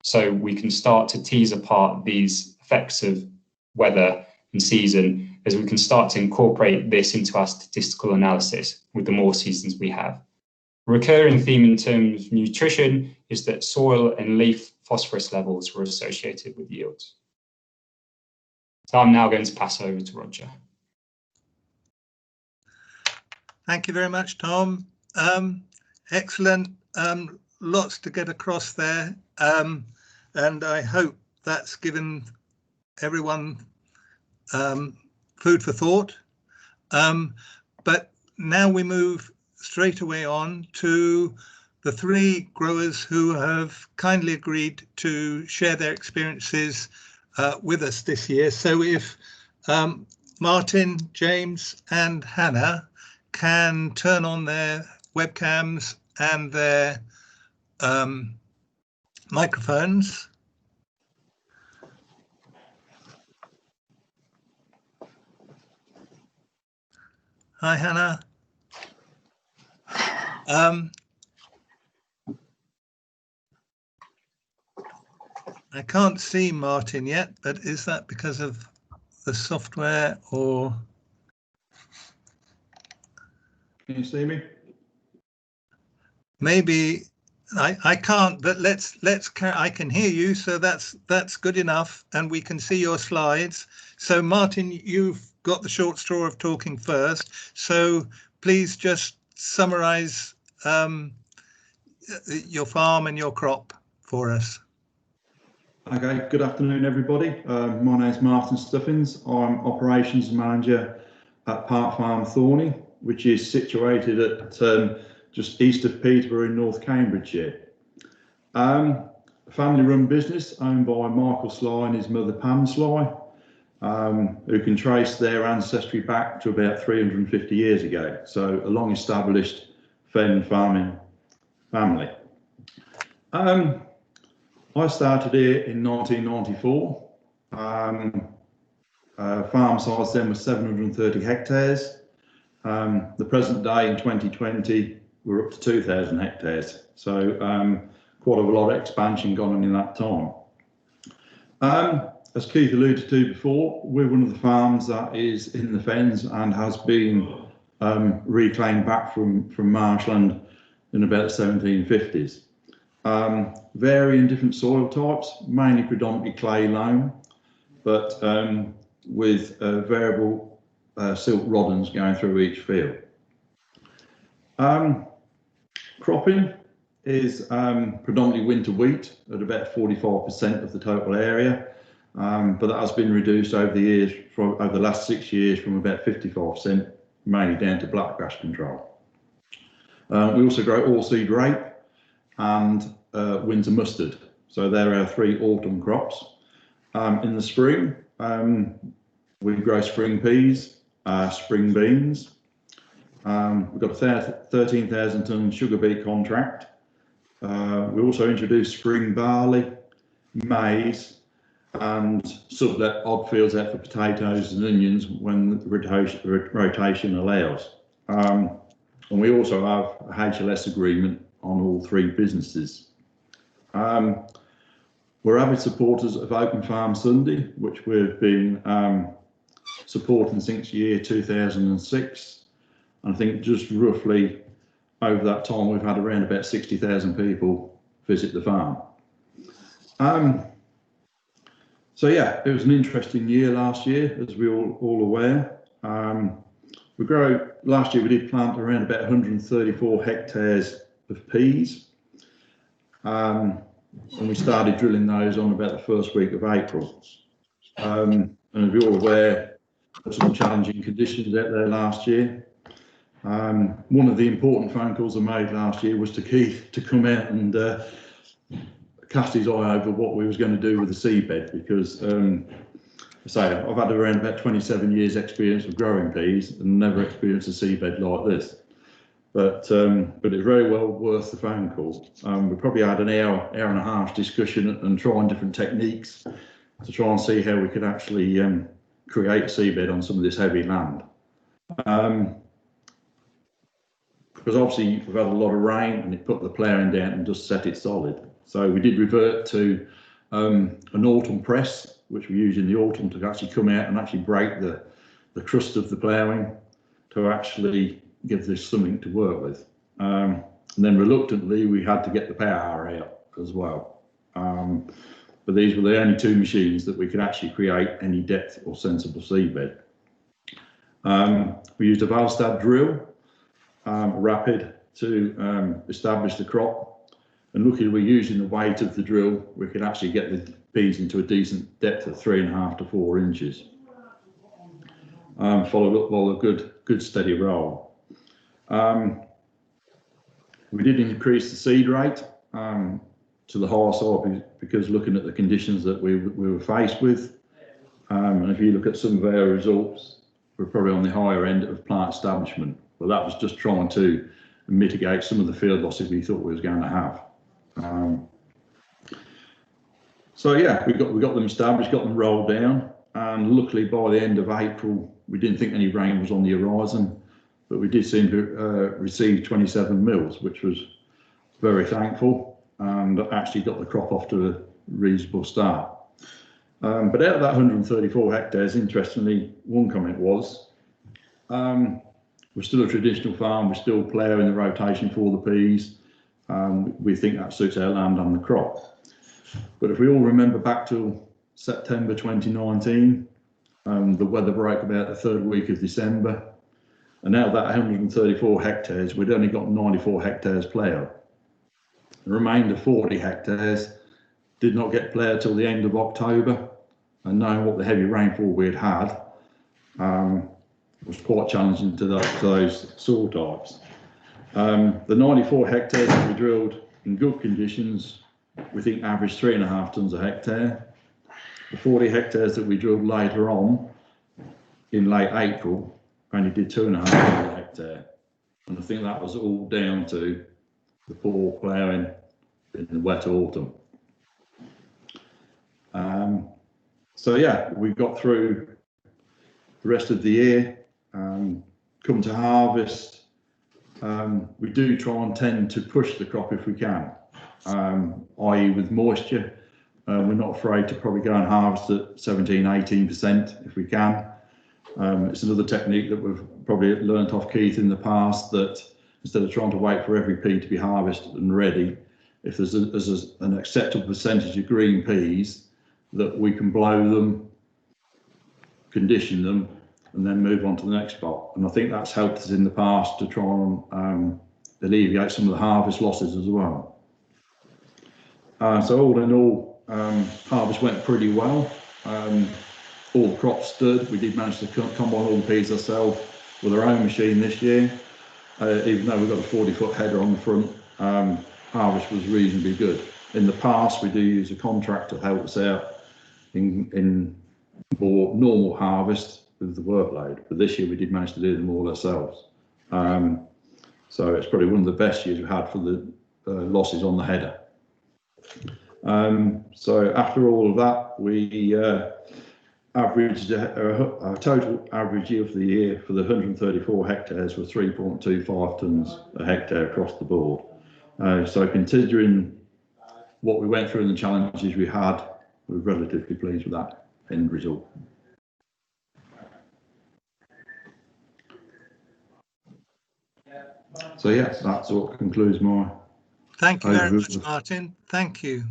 so we can start to tease apart these effects of weather and season as we can start to incorporate this into our statistical analysis with the more seasons we have. A recurring theme in terms of nutrition is that soil and leaf phosphorus levels were associated with yields. So I'm now going to pass over to Roger. Thank you very much, Tom. Excellent. Lots to get across there. And I hope that's given everyone food for thought. But now we move straight away on to the three growers who have kindly agreed to share their experiences with us this year. So if Martin, James and Hannah can turn on their webcams and their microphones. Hi, Hannah. I can't see Martin yet, but is that because of the software or? Can you see me? Maybe I can't, but I can hear you, so that's good enough, and we can see your slides. So Martin, you've got the short straw of talking first, so please just summarize your farm and your crop for us. Okay, good afternoon everybody. My name is Martin Stuffins. I'm Operations Manager at Park Farm Thorney, which is situated at just east of Peterborough in North Cambridgeshire. A family-run business owned by Michael Sly and his mother Pam Sly, who can trace their ancestry back to about 350 years ago. So a long-established fen farming family. I started here in 1994. Farm size then was 730 hectares. The present day in 2020, we're up to 2,000 hectares. So quite a lot of expansion gone on in that time. As Keith alluded to before, we're one of the farms that is in the fens and has been reclaimed back from marshland in about the 1750s. vary in different soil types, mainly predominantly clay loam, but with variable silt roddens going through each field. Cropping is predominantly winter wheat at about 45% of the total area, but that has been reduced over the years, over the last 6 years, from about 55%, mainly down to blackgrass control. We also grow oilseed rape and winter mustard. So there are 3 autumn crops. In the spring, we grow spring peas, spring beans. We've got a 13,000 tonne sugar beet contract. We also introduced spring barley, maize, and sublet odd fields out for potatoes and onions when the rotation allows. And we also have a HLS agreement on all 3 businesses. We're avid supporters of Open Farm Sunday, which we've been supporting since year 2006. And I think just roughly over that time, we've had around about 60,000 people visit the farm. So yeah, it was an interesting year last year, as we're all aware. Last year we did plant around about 134 hectares of peas. And we started drilling those on about the first week of April. And as we're all aware, there were some challenging conditions out there last year. One of the important phone calls I made last year was to Keith to come out and cast his eye over what we was going to do with the seedbed, because I've had around about 27 years experience of growing peas and never experienced a seedbed like this. But it's very well worth the phone call. We probably had an hour and a half discussion and trying different techniques to try and see how we could actually create a seedbed on some of this heavy land. Because obviously we've had a lot of rain and it put the ploughing down and just set it solid. So we did revert to an autumn press, which we use in the autumn to actually come out and actually break the crust of the ploughing to actually give this something to work with. And then reluctantly we had to get the power out as well. But these were the only 2 machines that we could actually create any depth or sensible seedbed. We used a Valstad drill, rapid, to establish the crop. And luckily we're using the weight of the drill, we could actually get the peas into a decent depth of 3.5 to 4 inches. Followed up by a good steady roll. We did increase the seed rate to the higher side because looking at the conditions that we were faced with. And if you look at some of our results, we're probably on the higher end of plant establishment. But that was just trying to mitigate some of the field losses we thought we was going to have. So yeah, we got them established, got them rolled down, and luckily by the end of April, we didn't think any rain was on the horizon, but we did seem to receive 27 mils, which was very thankful, and actually got the crop off to a reasonable start. But out of that 134 hectares, interestingly, one comment was, we're still a traditional farm, we're still ploughing the rotation for the peas. We think that suits our land and the crop. But if we all remember back to September 2019, the weather broke about the 3rd week of December. And out of that 134 hectares, we'd only got 94 hectares ploughed. The remainder 40 hectares did not get ploughed till the end of October. And knowing what the heavy rainfall we had was quite challenging to those soil types. The 94 hectares that we drilled in good conditions, we think averaged 3.5 tonnes a hectare. The 40 hectares that we drilled later on in late April only did 2.5 tonnes a hectare. And I think that was all down to the poor ploughing in the wet autumn. So yeah, we got through the rest of the year, come to harvest. We do try and tend to push the crop if we can, i.e. with moisture. We're not afraid to probably go and harvest at 17–18% if we can. It's another technique that we've probably learnt off Keith in the past, that instead of trying to wait for every pea to be harvested and ready, if there's an acceptable percentage of green peas, that we can blow them, condition them, and then move on to the next spot. And I think that's helped us in the past to try and alleviate some of the harvest losses as well. So all in all, harvest went pretty well. All the crops stood. We did manage to combine all the peas ourselves with our own machine this year. Even though we've got a 40-foot header on the front, harvest was reasonably good. In the past, we do use a contractor to help us out in more normal harvest with the workload, but this year we did manage to do them all ourselves. So it's probably one of the best years we've had for the losses on the header. So after all of that, we averaged our total average yield for the year for the 134 hectares was 3.25 tonnes a hectare across the board. So considering what we went through and the challenges we had, we're relatively pleased with that end result. So yes, that's what concludes my. Thank you very much, Martin. Thank you.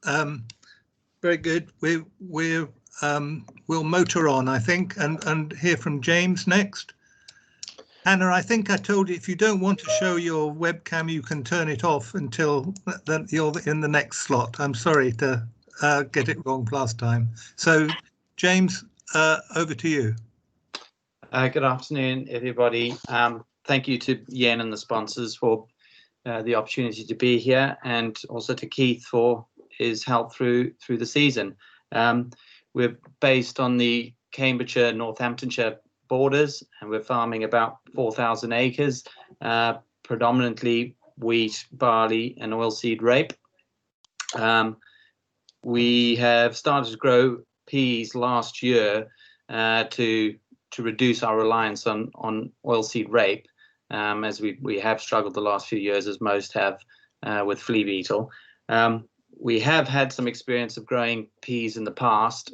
Very good. We'll motor on, I think, and hear from James next. Hannah, I think I told you if you don't want to show your webcam, you can turn it off until then you're in the next slot. I'm sorry to get it wrong last time. So, James, over to you. Good afternoon, everybody. Thank you to Yen and the sponsors for the opportunity to be here, and also to Keith for his help through the season. We're based on the Cambridgeshire, Northamptonshire borders, and we're farming about 4,000 acres, predominantly wheat, barley, and oilseed rape. We have started to grow peas last year to reduce our reliance on oilseed rape, as we have struggled the last few years, as most have, with flea beetle. We have had some experience of growing peas in the past,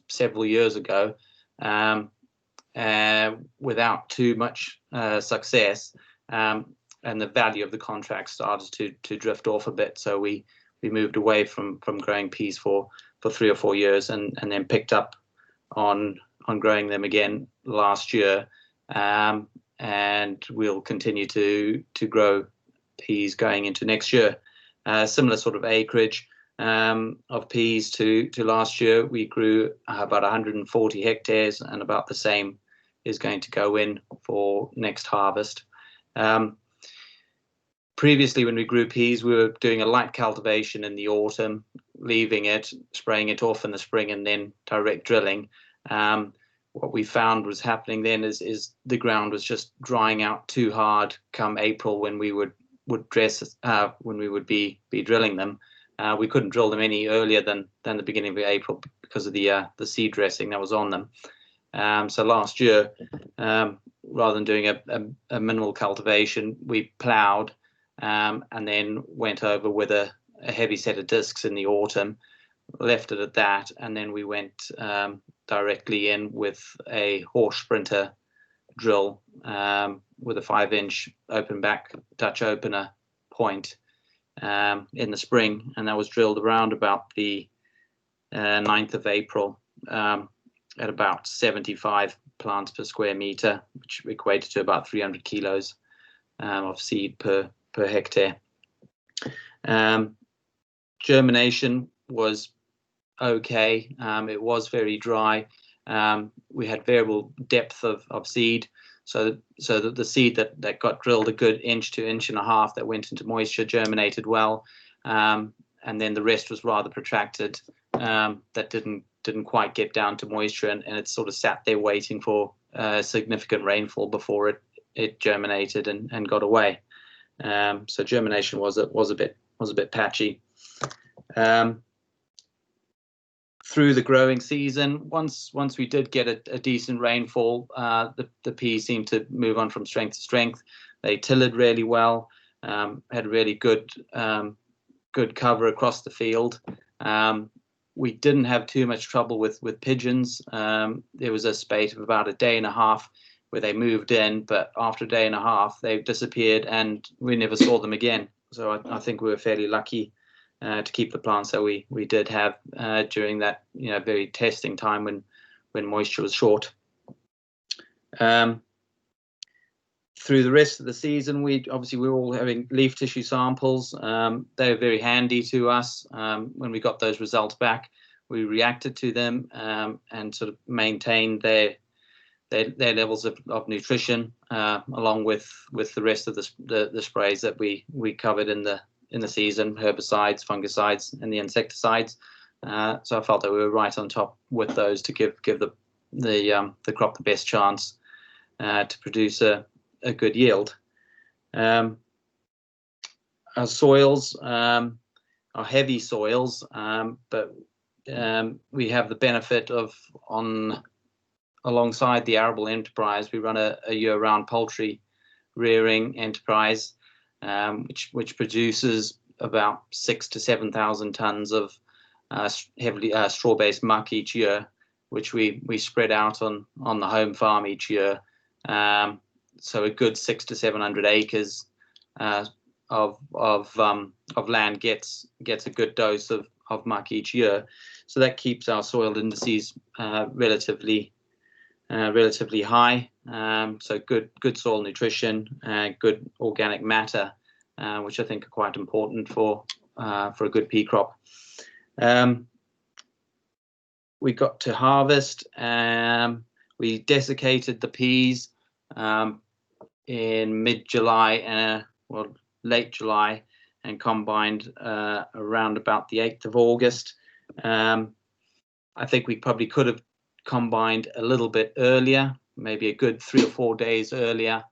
several years ago, without too much success, and the value of the contract started to drift off a bit. So we moved away from growing peas for 3 or 4 years, and then picked up on growing them again last year, and we'll continue to grow peas going into next year. Similar sort of acreage of peas to last year. We grew about 140 hectares, and about the same is going to go in for next harvest. Previously, when we grew peas, we were doing a light cultivation in the autumn, leaving it, spraying it off in the spring, and then direct drilling. What we found was happening then is the ground was just drying out too hard come April, when we would when we would be drilling them. We couldn't drill them any earlier than the beginning of April because of the seed dressing that was on them. So last year, rather than doing a minimal cultivation, we ploughed and then went over with a heavy set of discs in the autumn, left it at that, and then we went directly in with a horse sprinter drill with a 5-inch open back Dutch opener point in the spring, and that was drilled around about the 9th of April at about 75 plants per square meter, which equated to about 300 kilos of seed per hectare. Germination was okay. It was very dry. We had variable depth of seed, so that the seed that got drilled a good inch to inch and a half that went into moisture germinated well, and then the rest was rather protracted, that didn't quite get down to moisture, and it sort of sat there waiting for significant rainfall before it germinated and got away. So germination was a bit patchy. Through the growing season, once we did get a decent rainfall, the peas seemed to move on from strength to strength. They tilled really well, had really good cover across the field. We didn't have too much trouble with pigeons. There was a spate of about a day and a half where they moved in, but after a day and a half they disappeared and we never saw them again. I think we were fairly lucky to keep the plants that we did have during that very testing time when moisture was short. Through the rest of the season, we're all having leaf tissue samples. They're very handy to us. When we got those results back, we reacted to them and sort of maintained their levels of nutrition along with the rest of the sprays that we covered in the season: herbicides, fungicides, and the insecticides. So I felt that we were right on top with those to give the crop the best chance to produce a good yield. Our soils are heavy soils, but we have the benefit of, alongside the arable enterprise, we run a year-round poultry rearing enterprise, which produces about 6,000 to 7,000 tons of heavily straw-based muck each year, which we spread out on the home farm each year. So a good 600 to 700 acres of land gets a good dose of muck each year. So that keeps our soil indices relatively high. So good soil nutrition, good organic matter, which I think are quite important for a good pea crop. We got to harvest. We desiccated the peas in mid-July, late July, and combined around about the 8th of August. I think we probably could have combined a little bit earlier, maybe a good 3 or 4 days earlier,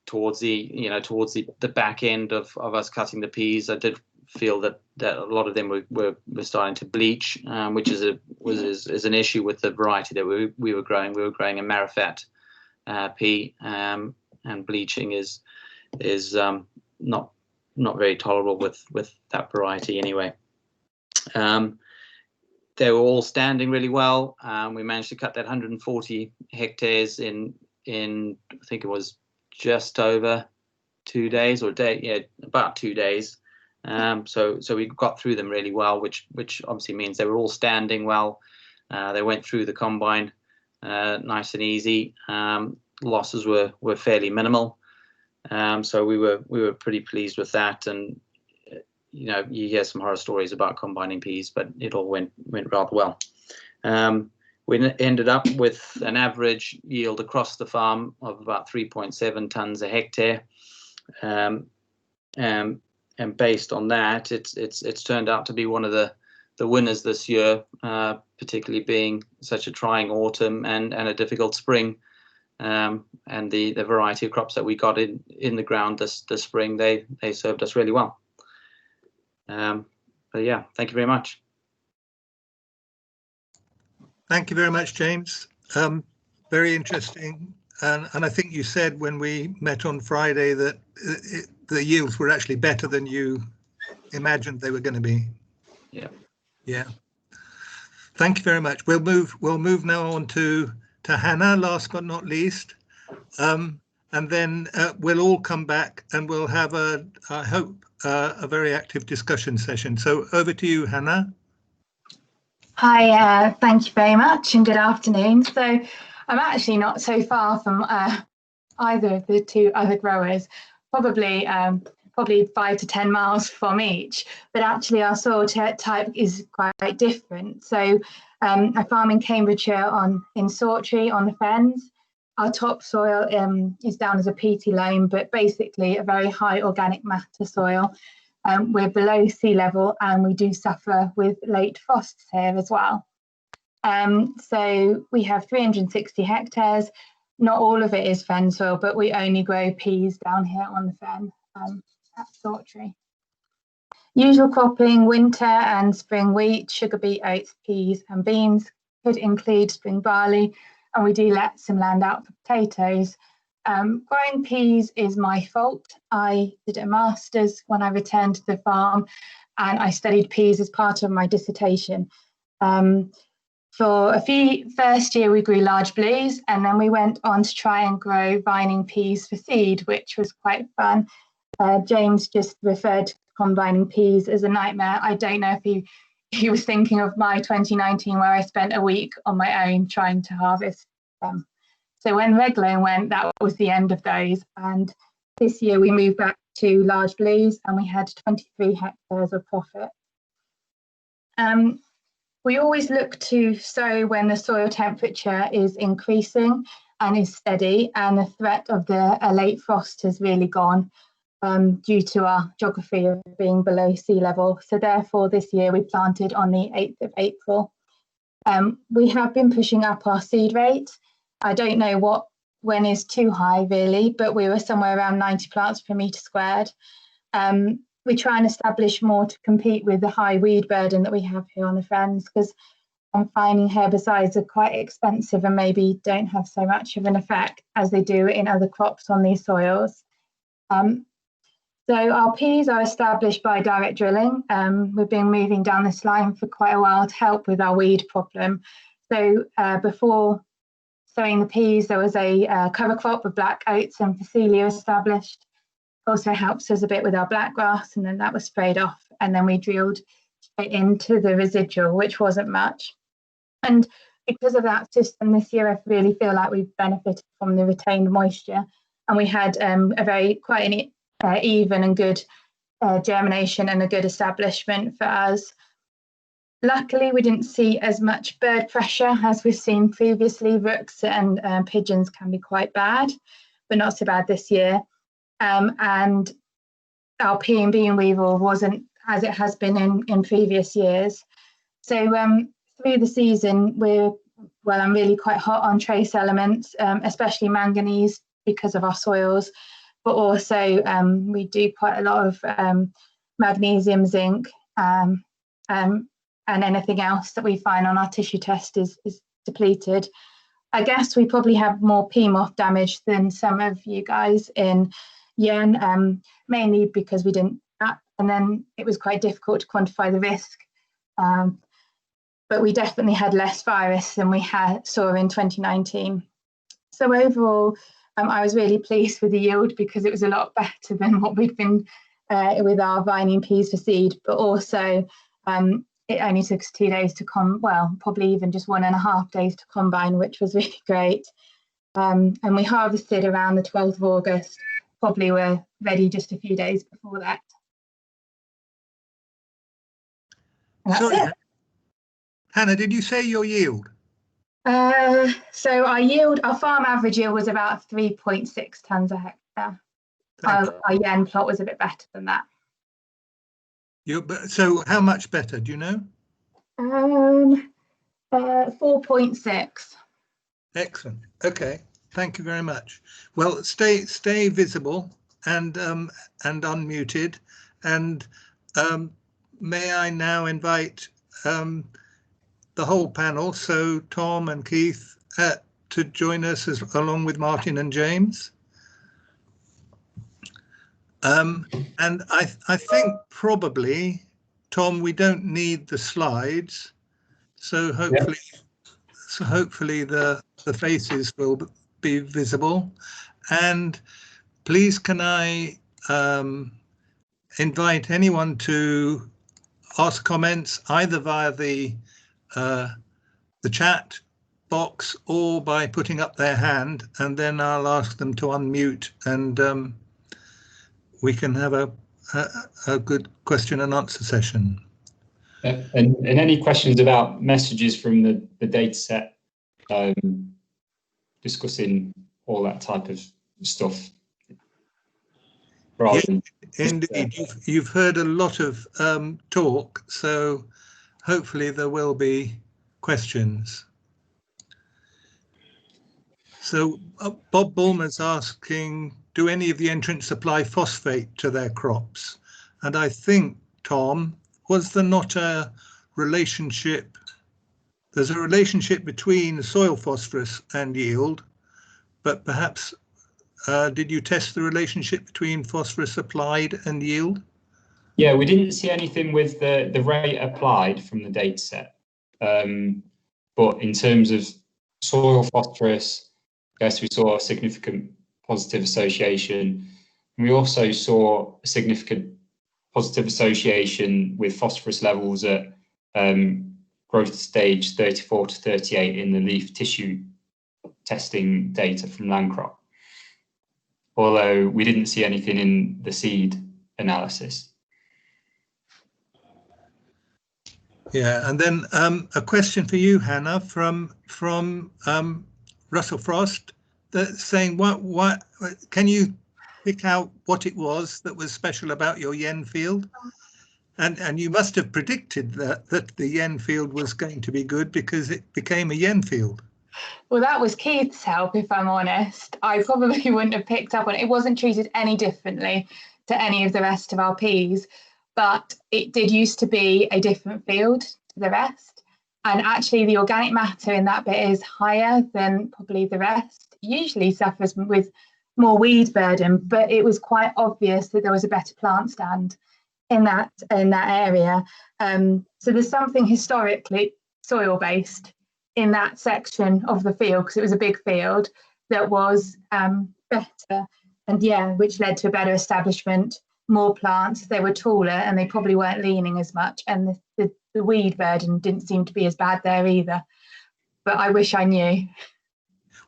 towards the back end of us cutting the peas. I did feel that a lot of them were starting to bleach, which is an issue with the variety that we were growing. We were growing a Marifat pea, and bleaching is not very tolerable with that variety anyway. They were all standing really well. We managed to cut that 140 hectares in I think it was just over 2 days, about 2 days. So we got through them really well, which obviously means they were all standing well. They went through the combine nice and easy. Losses were fairly minimal. So we were pretty pleased with that. And you hear some horror stories about combining peas, but it all went rather well. We ended up with an average yield across the farm of about 3.7 tons a hectare. And based on that, it's turned out to be one of the winners this year, particularly being such a trying autumn and a difficult spring. And the variety of crops that we got in the ground this spring, they served us really well. But yeah, thank you very much. Thank you very much, James. Very interesting. And I think you said when we met on Friday that the yields were actually better than you imagined they were going to be. Yeah. Yeah. Thank you very much. We'll move now on to Hannah, last but not least. And then we'll all come back and we'll have I hope, a very active discussion session. So over to you, Hannah. Hi, thank you very much and good afternoon. So I'm actually not so far from either of the two other growers, probably 5 to 10 miles from each, but actually our soil type is quite different. So I farm in Cambridgeshire in Sawtrey on the Fens. Our topsoil is down as a peaty loam, but basically a very high organic matter soil. We're below sea level and we do suffer with late frosts here as well. So we have 360 hectares. Not all of it is fen soil, but we only grow peas down here on the fen at Sawtrey. Usual cropping: winter and spring wheat, sugar beet, oats, peas and beans. Could include spring barley, and we do let some land out for potatoes. Growing peas is my fault. I did a master's when I returned to the farm and I studied peas as part of my dissertation. For first year we grew large blues, and then we went on to try and grow vining peas for seed, which was quite fun. James just referred to combining peas as a nightmare. I don't know if he was thinking of my 2019, where I spent a week on my own trying to harvest them. So when red loan went, that was the end of those. And this year we moved back to large blues, and we had 23 hectares of profit. We always look to sow when the soil temperature is increasing and is steady, and the threat of a late frost has really gone due to our geography of being below sea level. So therefore this year we planted on the 8th of April. We have been pushing up our seed rate. I don't know when is too high really, but we were somewhere around 90 plants per metre squared. We try and establish more to compete with the high weed burden that we have here on the Fens, because I'm finding herbicides are quite expensive and maybe don't have so much of an effect as they do in other crops on these soils. So our peas are established by direct drilling. We've been moving down this line for quite a while to help with our weed problem. So before sowing the peas, there was a cover crop of black oats and phacelia established. Also helps us a bit with our black grass, and then that was sprayed off, and then we drilled straight into the residual, which wasn't much. And because of that system this year, I really feel like we've benefited from the retained moisture, and we had quite an even and good germination and a good establishment for us. Luckily, we didn't see as much bird pressure as we've seen previously. Rooks and pigeons can be quite bad, but not so bad this year. And our pea and bean weevil wasn't as it has been in previous years. So through the season, I'm really quite hot on trace elements, especially manganese because of our soils, but also we do quite a lot of magnesium, zinc, and anything else that we find on our tissue test is depleted. I guess we probably have more pea moth damage than some of you guys in Yen, mainly because we didn't and then it was quite difficult to quantify the risk. But we definitely had less virus than we saw in 2019. So overall, I was really pleased with the yield because it was a lot better than what we'd been with our vining peas for seed, but also it only took us 2 days to probably even just 1.5 days to combine, which was really great. And we harvested around the 12th of August. Probably were ready just a few days before that. And that's it. Hannah, did you say your yield? So our farm average yield was about 3.6 tonnes a hectare. Our Yen plot was a bit better than that. So how much better, do you know? 4.6. Excellent. Okay. Thank you very much. Well, stay visible and unmuted, and may I now invite the whole panel, so Tom and Keith, to join us along with Martin and James. And I think probably, Tom, we don't need the slides, so hopefully the faces will be visible. And please can I invite anyone to ask comments either via the chat box or by putting up their hand, and then I'll ask them to unmute, and we can have a good question and answer session. And any questions about messages from the data set, discussing all that type of stuff. Yes, indeed, you've heard a lot of talk, so hopefully there will be questions. So Bob Bulmer's asking, do any of the entrants apply phosphate to their crops? And I think, Tom, was there not a relationship? There's a relationship between soil phosphorus and yield, but perhaps did you test the relationship between phosphorus applied and yield? Yeah, we didn't see anything with the rate applied from the data set. But in terms of soil phosphorus, yes, we saw a significant positive association. We also saw a significant positive association with phosphorus levels at growth stage 34 to 38 in the leaf tissue testing data from land crop, although we didn't see anything in the seed analysis. Yeah, and then a question for you, Hannah, from Russell Frost, that's saying, what can you pick out what it was that was special about your yen field? And you must have predicted that the yen field was going to be good because it became a yen field. Well, that was Keith's help, if I'm honest. I probably wouldn't have picked up on it. It wasn't treated any differently to any of the rest of our peas, but it did used to be a different field to the rest. And actually the organic matter in that bit is higher than probably the rest. It usually suffers with more weed burden, but it was quite obvious that there was a better plant stand in that area. So there's something historically soil-based in that section of the field, because it was a big field, that was better, and yeah, which led to a better establishment, more plants, they were taller and they probably weren't leaning as much, and the weed burden didn't seem to be as bad there either. But I wish I knew.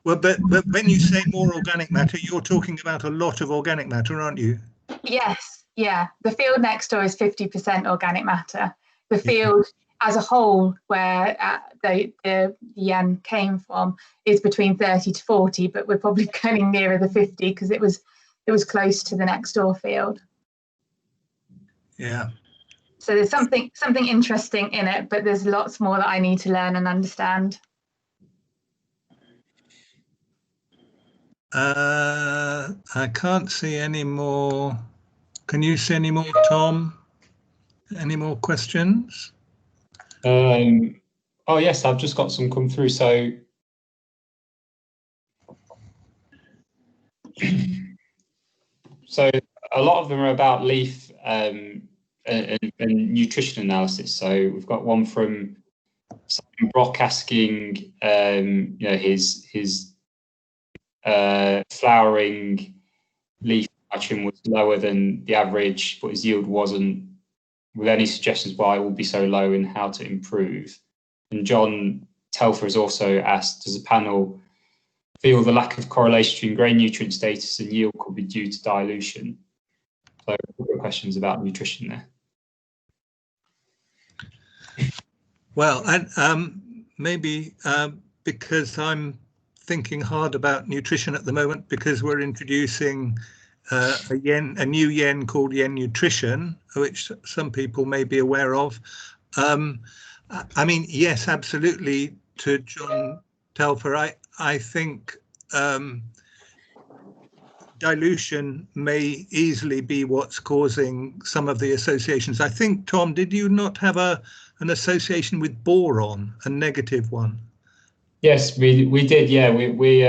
Well, but when you say more organic matter, you're talking about a lot of organic matter, aren't you? Yes, yeah. The field next door is 50% organic matter. The field as a whole, where the yen came from, is between 30 to 40, but we're probably going nearer the 50 because it was close to the next door field. Yeah. So there's something interesting in it, but there's lots more that I need to learn and understand. I can't see any more. Can you see any more, Tom? Any more questions? Oh yes, I've just got some come through. So a lot of them are about leaf and nutrition analysis. So we've got one from Simon Brock asking, his flowering leaf action was lower than the average, but his yield wasn't. With any suggestions why it will be so low and how to improve? And John Telfer has also asked, does the panel feel the lack of correlation between grain nutrient status and yield could be due to dilution? So a couple of questions about nutrition there. Well, and maybe because I'm thinking hard about nutrition at the moment, because we're introducing a new yen called Yen Nutrition, which some people may be aware of. I mean, yes, absolutely. To John Telfer, I think dilution may easily be what's causing some of the associations. I think, Tom, did you not have an association with boron, a negative one? Yes, we did. Yeah, we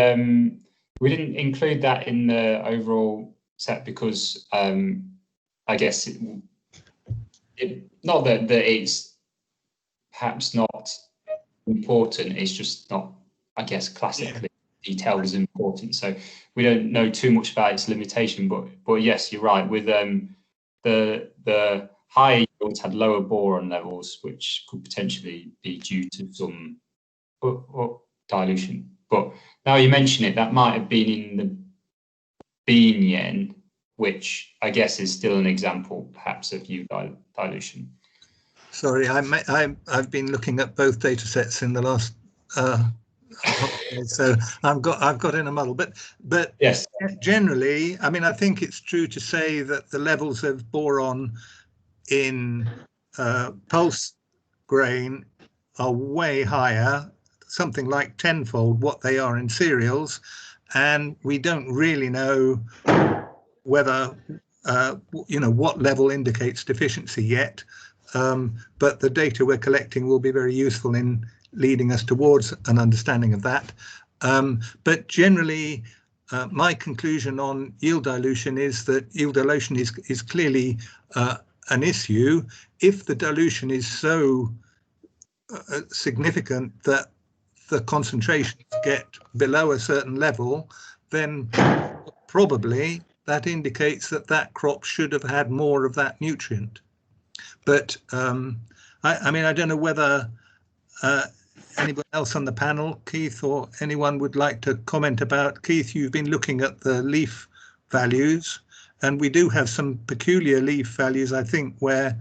didn't include that in the overall set because I guess not that it's perhaps not important. It's just not, I guess, classically detailed as important. So we don't know too much about its limitation. But yes, you're right. With the higher yields had lower boron levels, which could potentially be due to some dilution. But now you mention it, that might have been in the bean yen, which I guess is still an example, perhaps, of dilution. Sorry, I've been looking at both data sets in the last so I've got in a muddle. But yes, generally, I mean, I think it's true to say that the levels of boron in pulse grain are way higher, something like tenfold what they are in cereals, and we don't really know whether what level indicates deficiency yet. But the data we're collecting will be very useful in leading us towards an understanding of that. But generally, my conclusion on yield dilution is that yield dilution is clearly an issue. If the dilution is so significant that the concentrations get below a certain level, then probably that indicates that that crop should have had more of that nutrient. But I mean, I don't know whether anyone else on the panel, Keith, or anyone would like to comment about. Keith, you've been looking at the leaf values, and we do have some peculiar leaf values, I think, where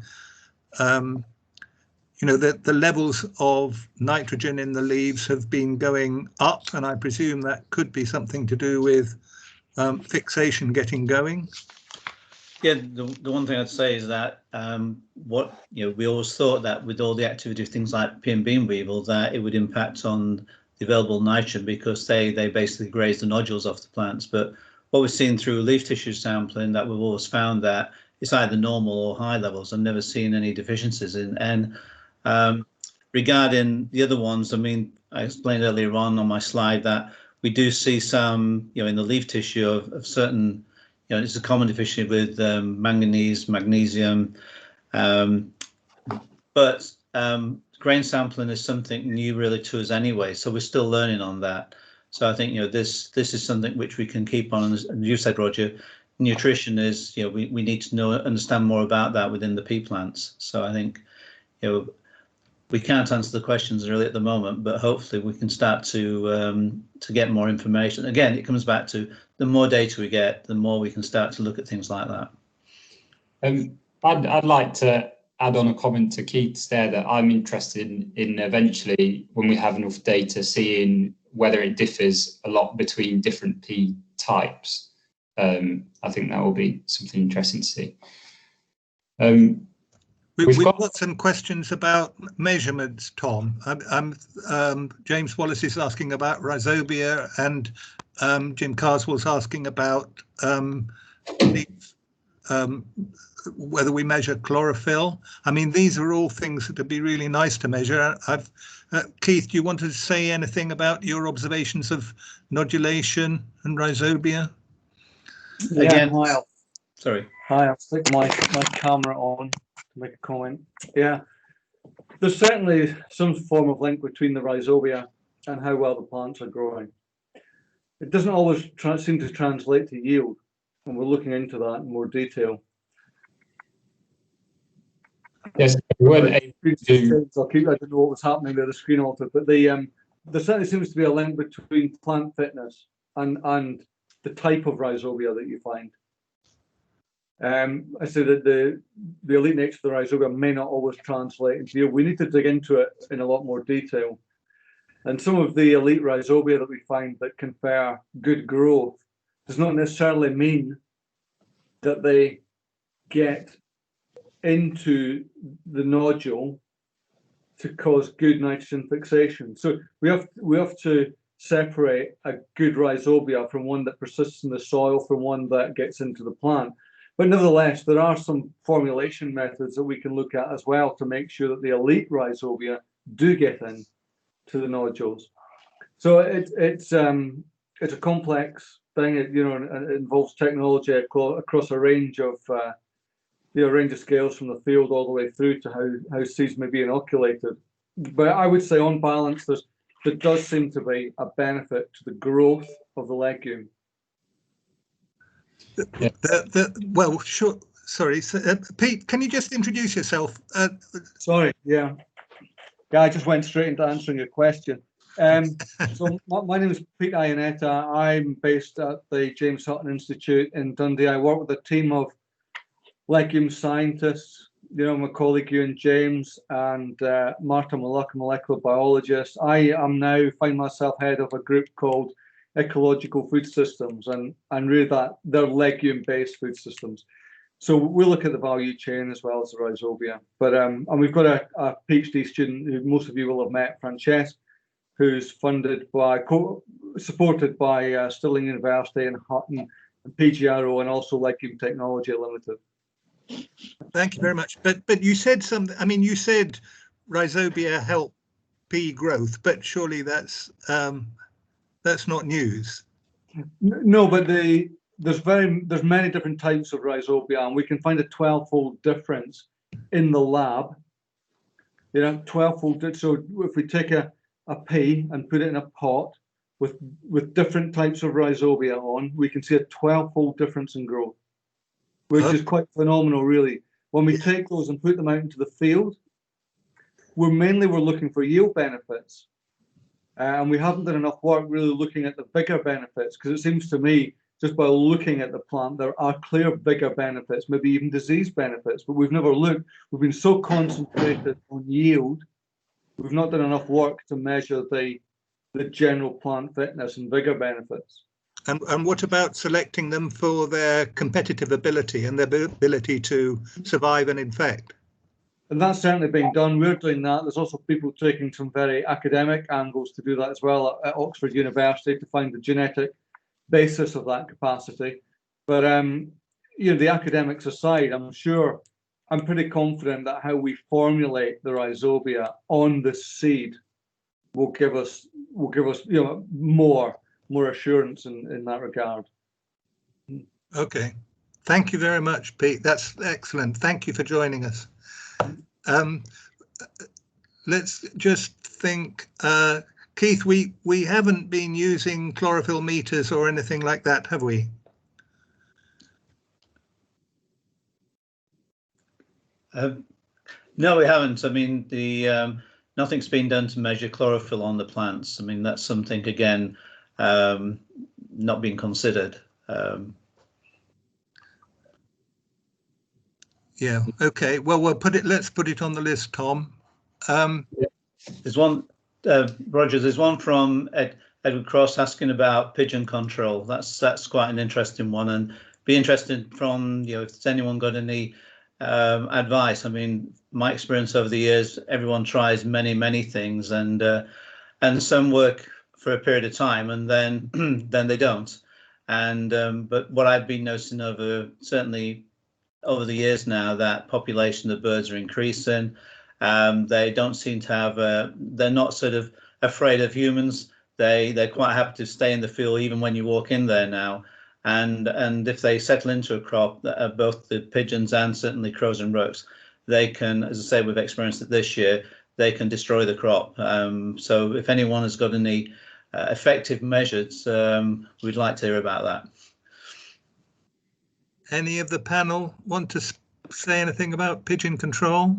you know, the levels of nitrogen in the leaves have been going up, and I presume that could be something to do with fixation getting going. Yeah, the one thing I'd say is that we always thought that with all the activity of things like pea and bean weevil, that it would impact on the available nitrogen because they basically graze the nodules off the plants. But what we've seen through leaf tissue sampling, that we've always found that it's either normal or high levels. I've never seen any deficiencies in. And regarding the other ones, I mean, I explained earlier on my slide that we do see some, in the leaf tissue of certain, it's a common deficiency with manganese, magnesium, but grain sampling is something new really to us anyway, so we're still learning on that. So I think this is something which we can keep on, and you said, Roger, nutrition is, we need to understand more about that within the pea plants. So I think we can't answer the questions really at the moment, but hopefully we can start to get more information. Again, it comes back to the more data we get, the more we can start to look at things like that. I'd like to add on a comment to Keith's there, that I'm interested in eventually, when we have enough data, seeing whether it differs a lot between different pea types. I think that will be something interesting to see. We've got some questions about measurements, Tom. James Wallace is asking about rhizobia, and Jim Carswell's asking about whether we measure chlorophyll. I mean, these are all things that would be really nice to measure. Keith, do you want to say anything about your observations of nodulation and rhizobia? Yeah, Again, hi, I'll stick my camera on to make a comment. Yeah, there's certainly some form of link between the rhizobia and how well the plants are growing. It doesn't always seem to translate to yield, and we're looking into that in more detail. Yes, I don't know what was happening with the screen altered, but there certainly seems to be a link between plant fitness and the type of rhizobia that you find. I say that the elite nature of the rhizobia may not always translate into yield. We need to dig into it in a lot more detail. And some of the elite rhizobia that we find that confer good growth does not necessarily mean that they get into the nodule to cause good nitrogen fixation. So we have to separate a good rhizobia from one that persists in the soil from one that gets into the plant. But nevertheless, there are some formulation methods that we can look at as well to make sure that the elite rhizobia do get in to the nodules. So it's a complex thing. It involves technology across a range of scales from the field all the way through to how seeds may be inoculated. But I would say, on balance, there does seem to be a benefit to the growth of the legume. Yeah. Well, sure. Sorry, Pete, can you just introduce yourself? Sorry, yeah, I just went straight into answering your question. So my name is Pete Ionetta. I'm based at the James Hutton Institute in Dundee. I work with a team of legume scientists, my colleague Ewan James and Marta Maluk, a molecular biologist. I am now find myself head of a group called Ecological Food Systems, and really that they're legume-based food systems. So we look at the value chain as well as the rhizobia. But and we've got a PhD student who most of you will have met, Francesca, who's supported by Stirling University and Hutton and PGRO, and also Legume Technology Limited. Thank you very much. But you said something. I mean, you said rhizobia help pea growth, but surely that's not news. No, but there's many different types of rhizobia, and we can find a 12-fold difference in the lab. 12-fold. So if we take a a pea and put it in a pot with different types of rhizobia on, we can see a 12-fold difference in growth, which is quite phenomenal, really. When we take those and put them out into the field, we're looking for yield benefits. And we haven't done enough work really looking at the bigger benefits, because it seems to me, just by looking at the plant, there are clear bigger benefits, maybe even disease benefits, but we've never looked. We've been so concentrated on yield, we've not done enough work to measure the general plant fitness and vigor benefits. And what about selecting them for their competitive ability and their ability to survive and infect? And that's certainly being done. We're doing that. There's also people taking some very academic angles to do that as well at Oxford University to find the genetic basis of that capacity. But the academics aside, I'm pretty confident that how we formulate the rhizobia on the seed will give us more assurance in that regard. Okay, thank you very much, Pete. That's excellent. Thank you for joining us. Let's just think, Keith, we haven't been using chlorophyll meters or anything like that, have we? No, we haven't. I mean, nothing's been done to measure chlorophyll on the plants. I mean, that's something, again, not being considered. Yeah. Okay. Well, let's put it on the list, Tom. There's one, Roger. There's one from Edward Cross asking about pigeon control. That's quite an interesting one, and be interested from if there's anyone got any advice. I mean, my experience over the years, everyone tries many things, and some work for a period of time, and then they don't. And but what I've been noticing certainly over the years now, that population of birds are increasing. They don't seem to have they're not sort of afraid of humans. They're quite happy to stay in the field even when you walk in there now. And if they settle into a crop, both the pigeons and certainly crows and rooks, they can, as I say, we've experienced it this year, they can destroy the crop. So if anyone has got any effective measures, we'd like to hear about that. Any of the panel want to say anything about pigeon control?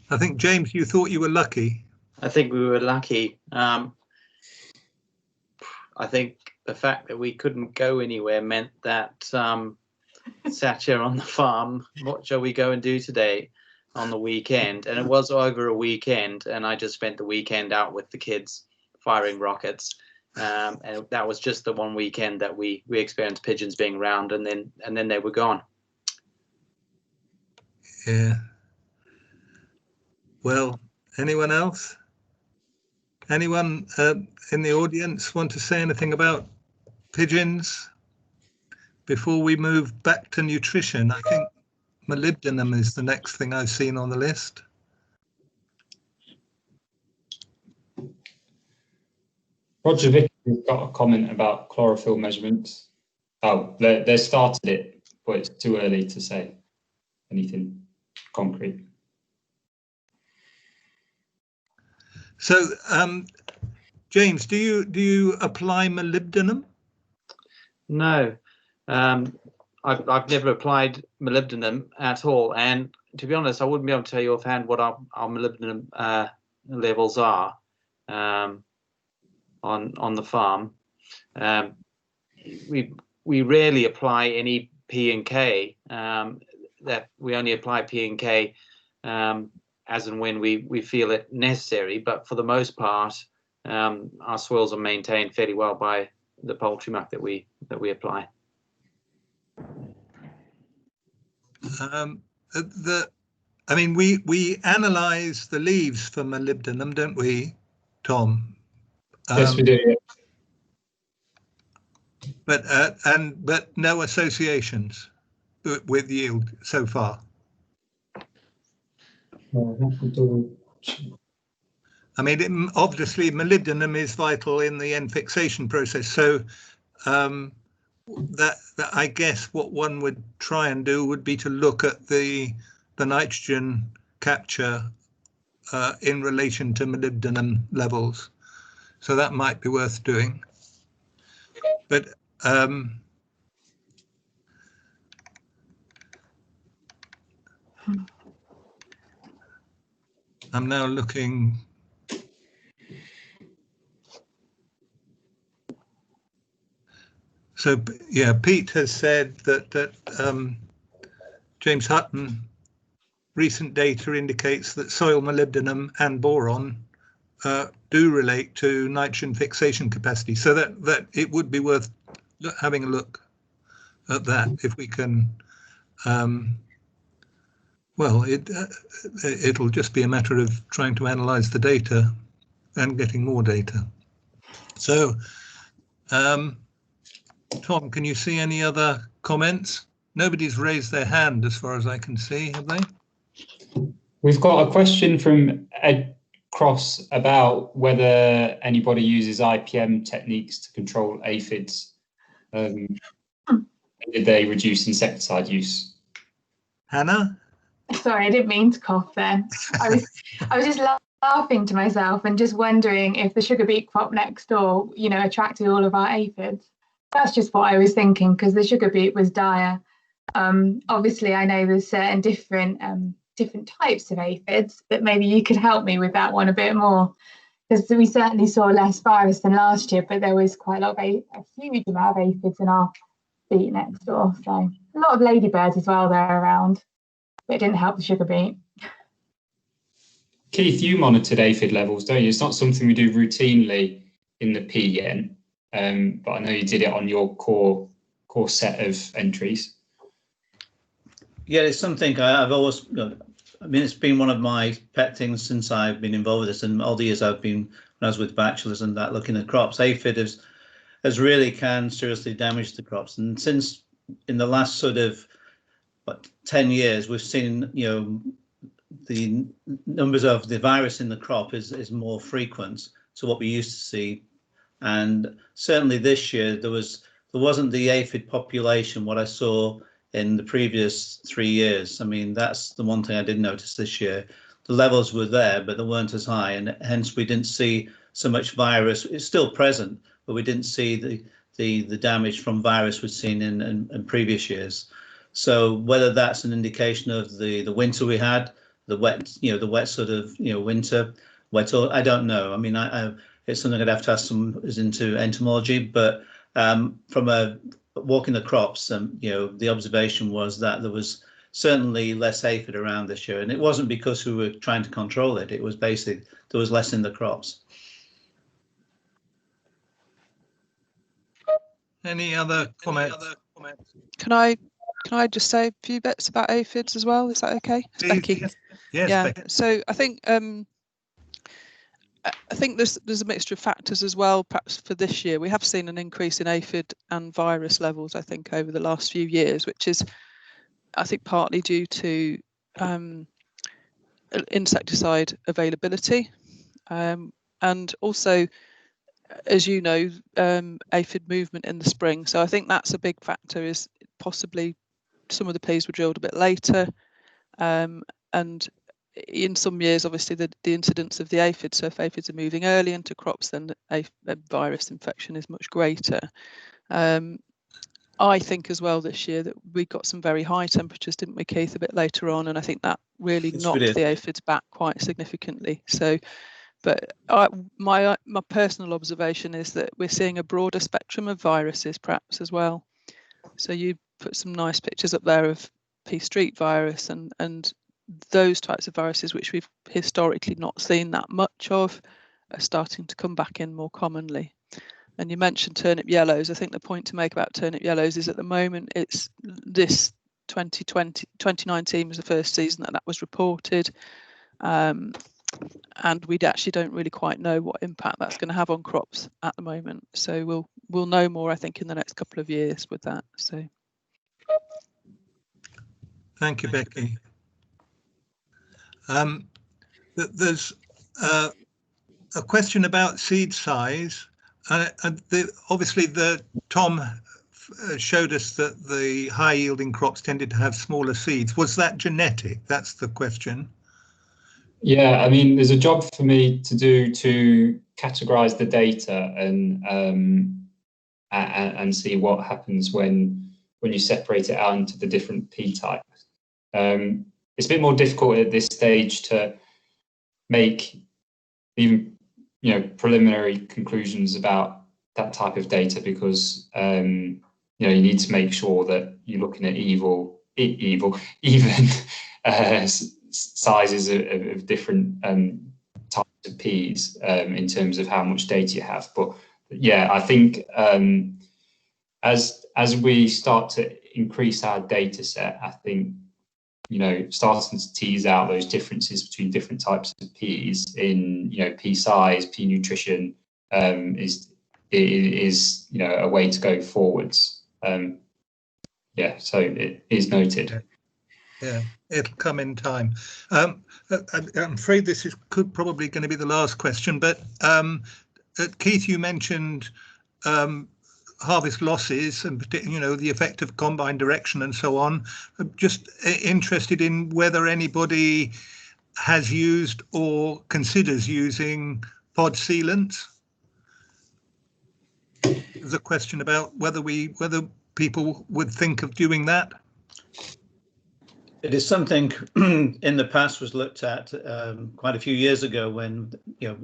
I think, James, you thought you were lucky. I think we were lucky. I think the fact that we couldn't go anywhere meant that sat here on the farm, what shall we go and do today on the weekend? And it was over a weekend, and I just spent the weekend out with the kids firing rockets. And that was just the one weekend that we experienced pigeons being around, and then they were gone. Yeah. Well, anyone else? Anyone in the audience want to say anything about pigeons before we move back to nutrition? I think molybdenum is the next thing I've seen on the list. Roger Vicker's got a comment about chlorophyll measurements. Oh, they started it, but it's too early to say anything concrete. So, James, do you apply molybdenum? No, I've never applied molybdenum at all, and to be honest, I wouldn't be able to tell you offhand what our molybdenum levels are on the farm. We rarely apply any P and K. That we only apply P and K as and when we feel it necessary. But for the most part, our soils are maintained fairly well by the poultry muck that we apply. I mean, we analyze the leaves for molybdenum, don't we, Tom? Yes, we do. Yeah. But no associations with yield so far. I mean, obviously molybdenum is vital in the end fixation process. So that I guess what one would try and do would be to look at the nitrogen capture in relation to molybdenum levels. So that might be worth doing. But I'm now looking. So yeah, Pete has said that James Hutton recent data indicates that soil molybdenum and boron do relate to nitrogen fixation capacity, so that it would be worth having a look at that if we can. Well, it'll just be a matter of trying to analyze the data and getting more data. So, Tom, can you see any other comments? Nobody's raised their hand as far as I can see, have they? We've got a question from Ed Cross about whether anybody uses IPM techniques to control aphids. Did they reduce insecticide use? Hannah? Sorry, I didn't mean to cough then. I was just laughing to myself and just wondering if the sugar beet crop next door, you know, attracted all of our aphids. That's just what I was thinking, because the sugar beet was dire. Obviously, I know there's certain different types of aphids, but maybe you could help me with that one a bit more, because we certainly saw less virus than last year, but there was quite a huge amount of aphids in our beet next door. So a lot of ladybirds as well there around, but it didn't help the sugar beet. Keith, you monitored aphid levels, don't you? It's not something we do routinely in the PN, but I know you did it on your core set of entries. Yeah, it's something I've always, I mean, it's been one of my pet things since I've been involved with this, and all the years I've been, when I was with bachelors and that, looking at crops, aphid has really can seriously damage the crops. And since in the last sort of 10 years, we've seen, you know, the numbers of the virus in the crop is more frequent to what we used to see. And certainly this year there wasn't the aphid population what I saw in the previous 3 years. I mean, that's the one thing I did notice this year. The levels were there, but they weren't as high, and hence we didn't see so much virus. It's still present, but we didn't see the damage from virus we'd seen in previous years. So whether that's an indication of the winter we had, the wet sort of, you know, winter, wet, or I don't know. I mean, it's something I'd have to ask someone who's into entomology, but from a walking the crops, you know, the observation was that there was certainly less aphid around this year, and it wasn't because we were trying to control it. It was basically there was less in the crops. Any other comments? Can I just say a few bits about aphids as well? Is that okay? Becky? Yes, yeah. Becky. So I think there's a mixture of factors as well. Perhaps for this year, we have seen an increase in aphid and virus levels, I think, over the last few years, which is, I think, partly due to insecticide availability, and also, as you know, aphid movement in the spring. So I think that's a big factor, is possibly some of the peas were drilled a bit later, and in some years, obviously, the incidence of the aphids, so if aphids are moving early into crops, then a virus infection is much greater. I think as well this year that we got some very high temperatures, didn't we, Keith, a bit later on, and I think that really knocked the aphids back quite significantly. So, but my personal observation is that we're seeing a broader spectrum of viruses perhaps as well. So you put some nice pictures up there of pea streak virus and those types of viruses which we've historically not seen that much of are starting to come back in more commonly. And you mentioned turnip yellows. I think the point to make about turnip yellows is at the moment it's this 2019 was the first season that was reported, and we actually don't really quite know what impact that's going to have on crops at the moment. So we'll know more, I think, in the next couple of years with that. So thank you, Becky. There's a question about seed size. Obviously, Tom showed us that the high yielding crops tended to have smaller seeds. Was that genetic? That's the question. Yeah, I mean, there's a job for me to do to categorize the data and see what happens when you separate it out into the different P types. It's a bit more difficult at this stage to make even preliminary conclusions about that type of data, because you need to make sure that you're looking at even sizes of different types of Ps in terms of how much data you have. But yeah, I think as we start to increase our data set, I think starting to tease out those differences between different types of Ps in P size, P nutrition is a way to go forwards. Yeah, so it is noted. Yeah, it'll come in time. I'm afraid this is probably going to be the last question, but Keith, you mentioned harvest losses and the effect of combine direction and so on. I'm just interested in whether anybody has used or considers using pod sealants. There's a question about whether people would think of doing that. It is something in the past was looked at quite a few years ago when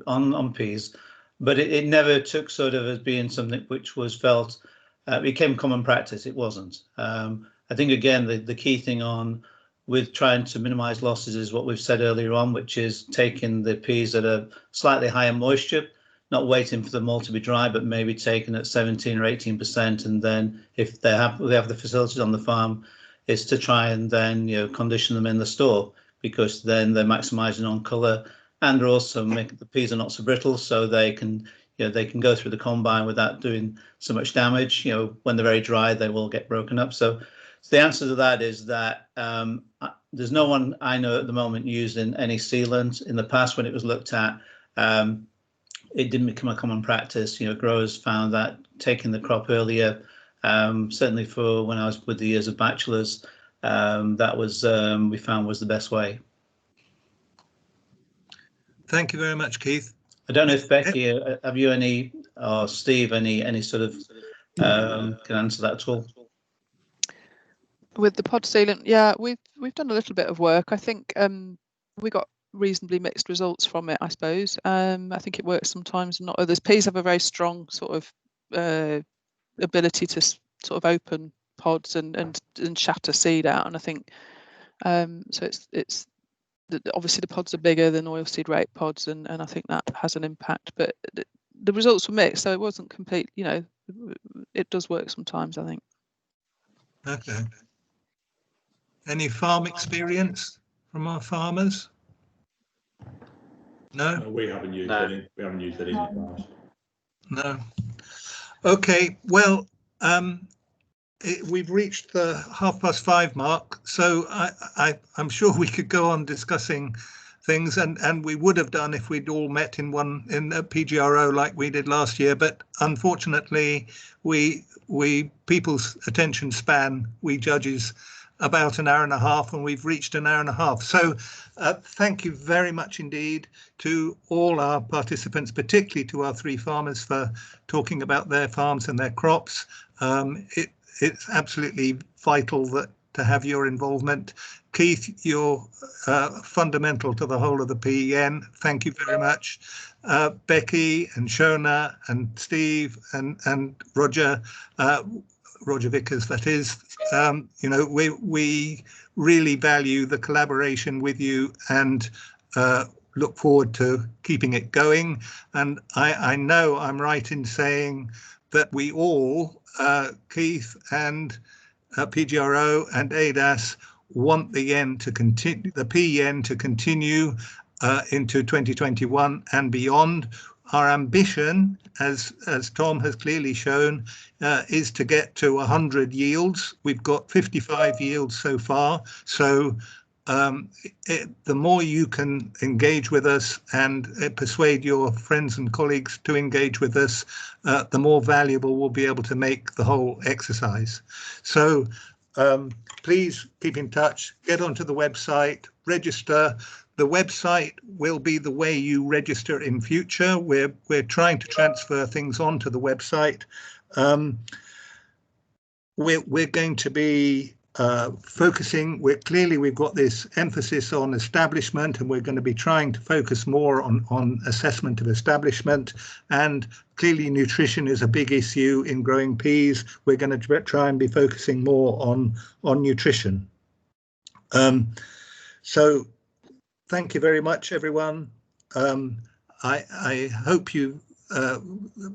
on peas, but it never took sort of as being something which was felt became common practice. It wasn't. I think again the key thing with trying to minimise losses is what we've said earlier on, which is taking the peas at a slightly higher moisture, not waiting for them all to be dry, but maybe taken at 17 or 18%, and then if they have the facilities on the farm, is to try and then condition them in the store, because then they're maximising on colour, and they're also making the peas are not so brittle, so they can go through the combine without doing so much damage. When they're very dry, they will get broken up. So the answer to that is that there's no one I know at the moment using any sealant. In the past, when it was looked at, it didn't become a common practice. Growers found that taking the crop earlier, certainly for when I was with the years of bachelors, that was we found was the best way. Thank you very much, Keith. I don't know if Becky, have you any, or Steve, any sort of can answer that at all? With the pod sealant, yeah, we've done a little bit of work. I think we got reasonably mixed results from it, I suppose. I think it works sometimes, not others. Peas have a very strong sort of ability to sort of open pods and shatter seed out, and I think so it's obviously the pods are bigger than oilseed rape pods, and I think that has an impact, but the results were mixed, so it wasn't complete. It does work sometimes, I think. Okay. Any farm experience from our farmers? No, we haven't used any. We haven't used any in the past. No. Okay, well, we've reached the 5:30 mark, so I'm sure we could go on discussing things, and we would have done if we'd all met in a PGRO like we did last year. But unfortunately, people's attention span, we judges, about an hour and a half, and we've reached an hour and a half. So thank you very much indeed to all our participants, particularly to our three farmers, for talking about their farms and their crops. It's absolutely vital to have your involvement. Keith, you're fundamental to the whole of the PEN. Thank you very much. Becky and Shona and Steve and Roger, Roger Vickers, that is, we really value the collaboration with you and look forward to keeping it going. And I know I'm right in saying that we all, Keith and PGRO and ADAS, want the PEN to continue into 2021 and beyond. Our ambition, as Tom has clearly shown, is to get to 100 yields. We've got 55 yields so far. So the more you can engage with us and persuade your friends and colleagues to engage with us, the more valuable we'll be able to make the whole exercise. So please keep in touch, get onto the website, register. The website will be the way you register in future. We're trying to transfer things onto the website. We're going to be focusing. We've got this emphasis on establishment, and we're going to be trying to focus more on assessment of establishment. And clearly, nutrition is a big issue in growing peas. We're going to try and be focusing more on nutrition. So thank you very much, everyone. I hope you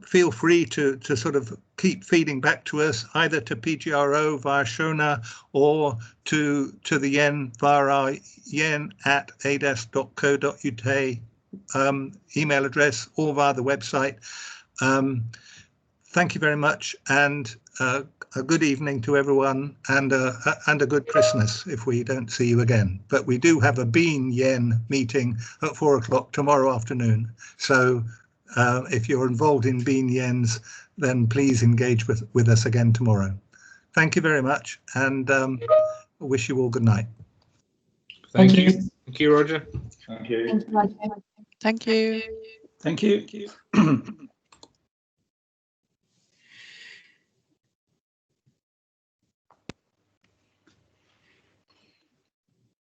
feel free to sort of keep feeding back to us, either to PGRO via Shona or to the yen via our yen@adas.co.uk email address, or via the website. Thank you very much, and a good evening to everyone, and a good Christmas if we don't see you again. But we do have a Bean Yen meeting at 4 o'clock tomorrow afternoon. So if you're involved in Bean Yens, then please engage with us again tomorrow. Thank you very much, and wish you all good night. Thank you. Thank you, Roger. Thank you. Thank you, Roger. Thank you. Thank you.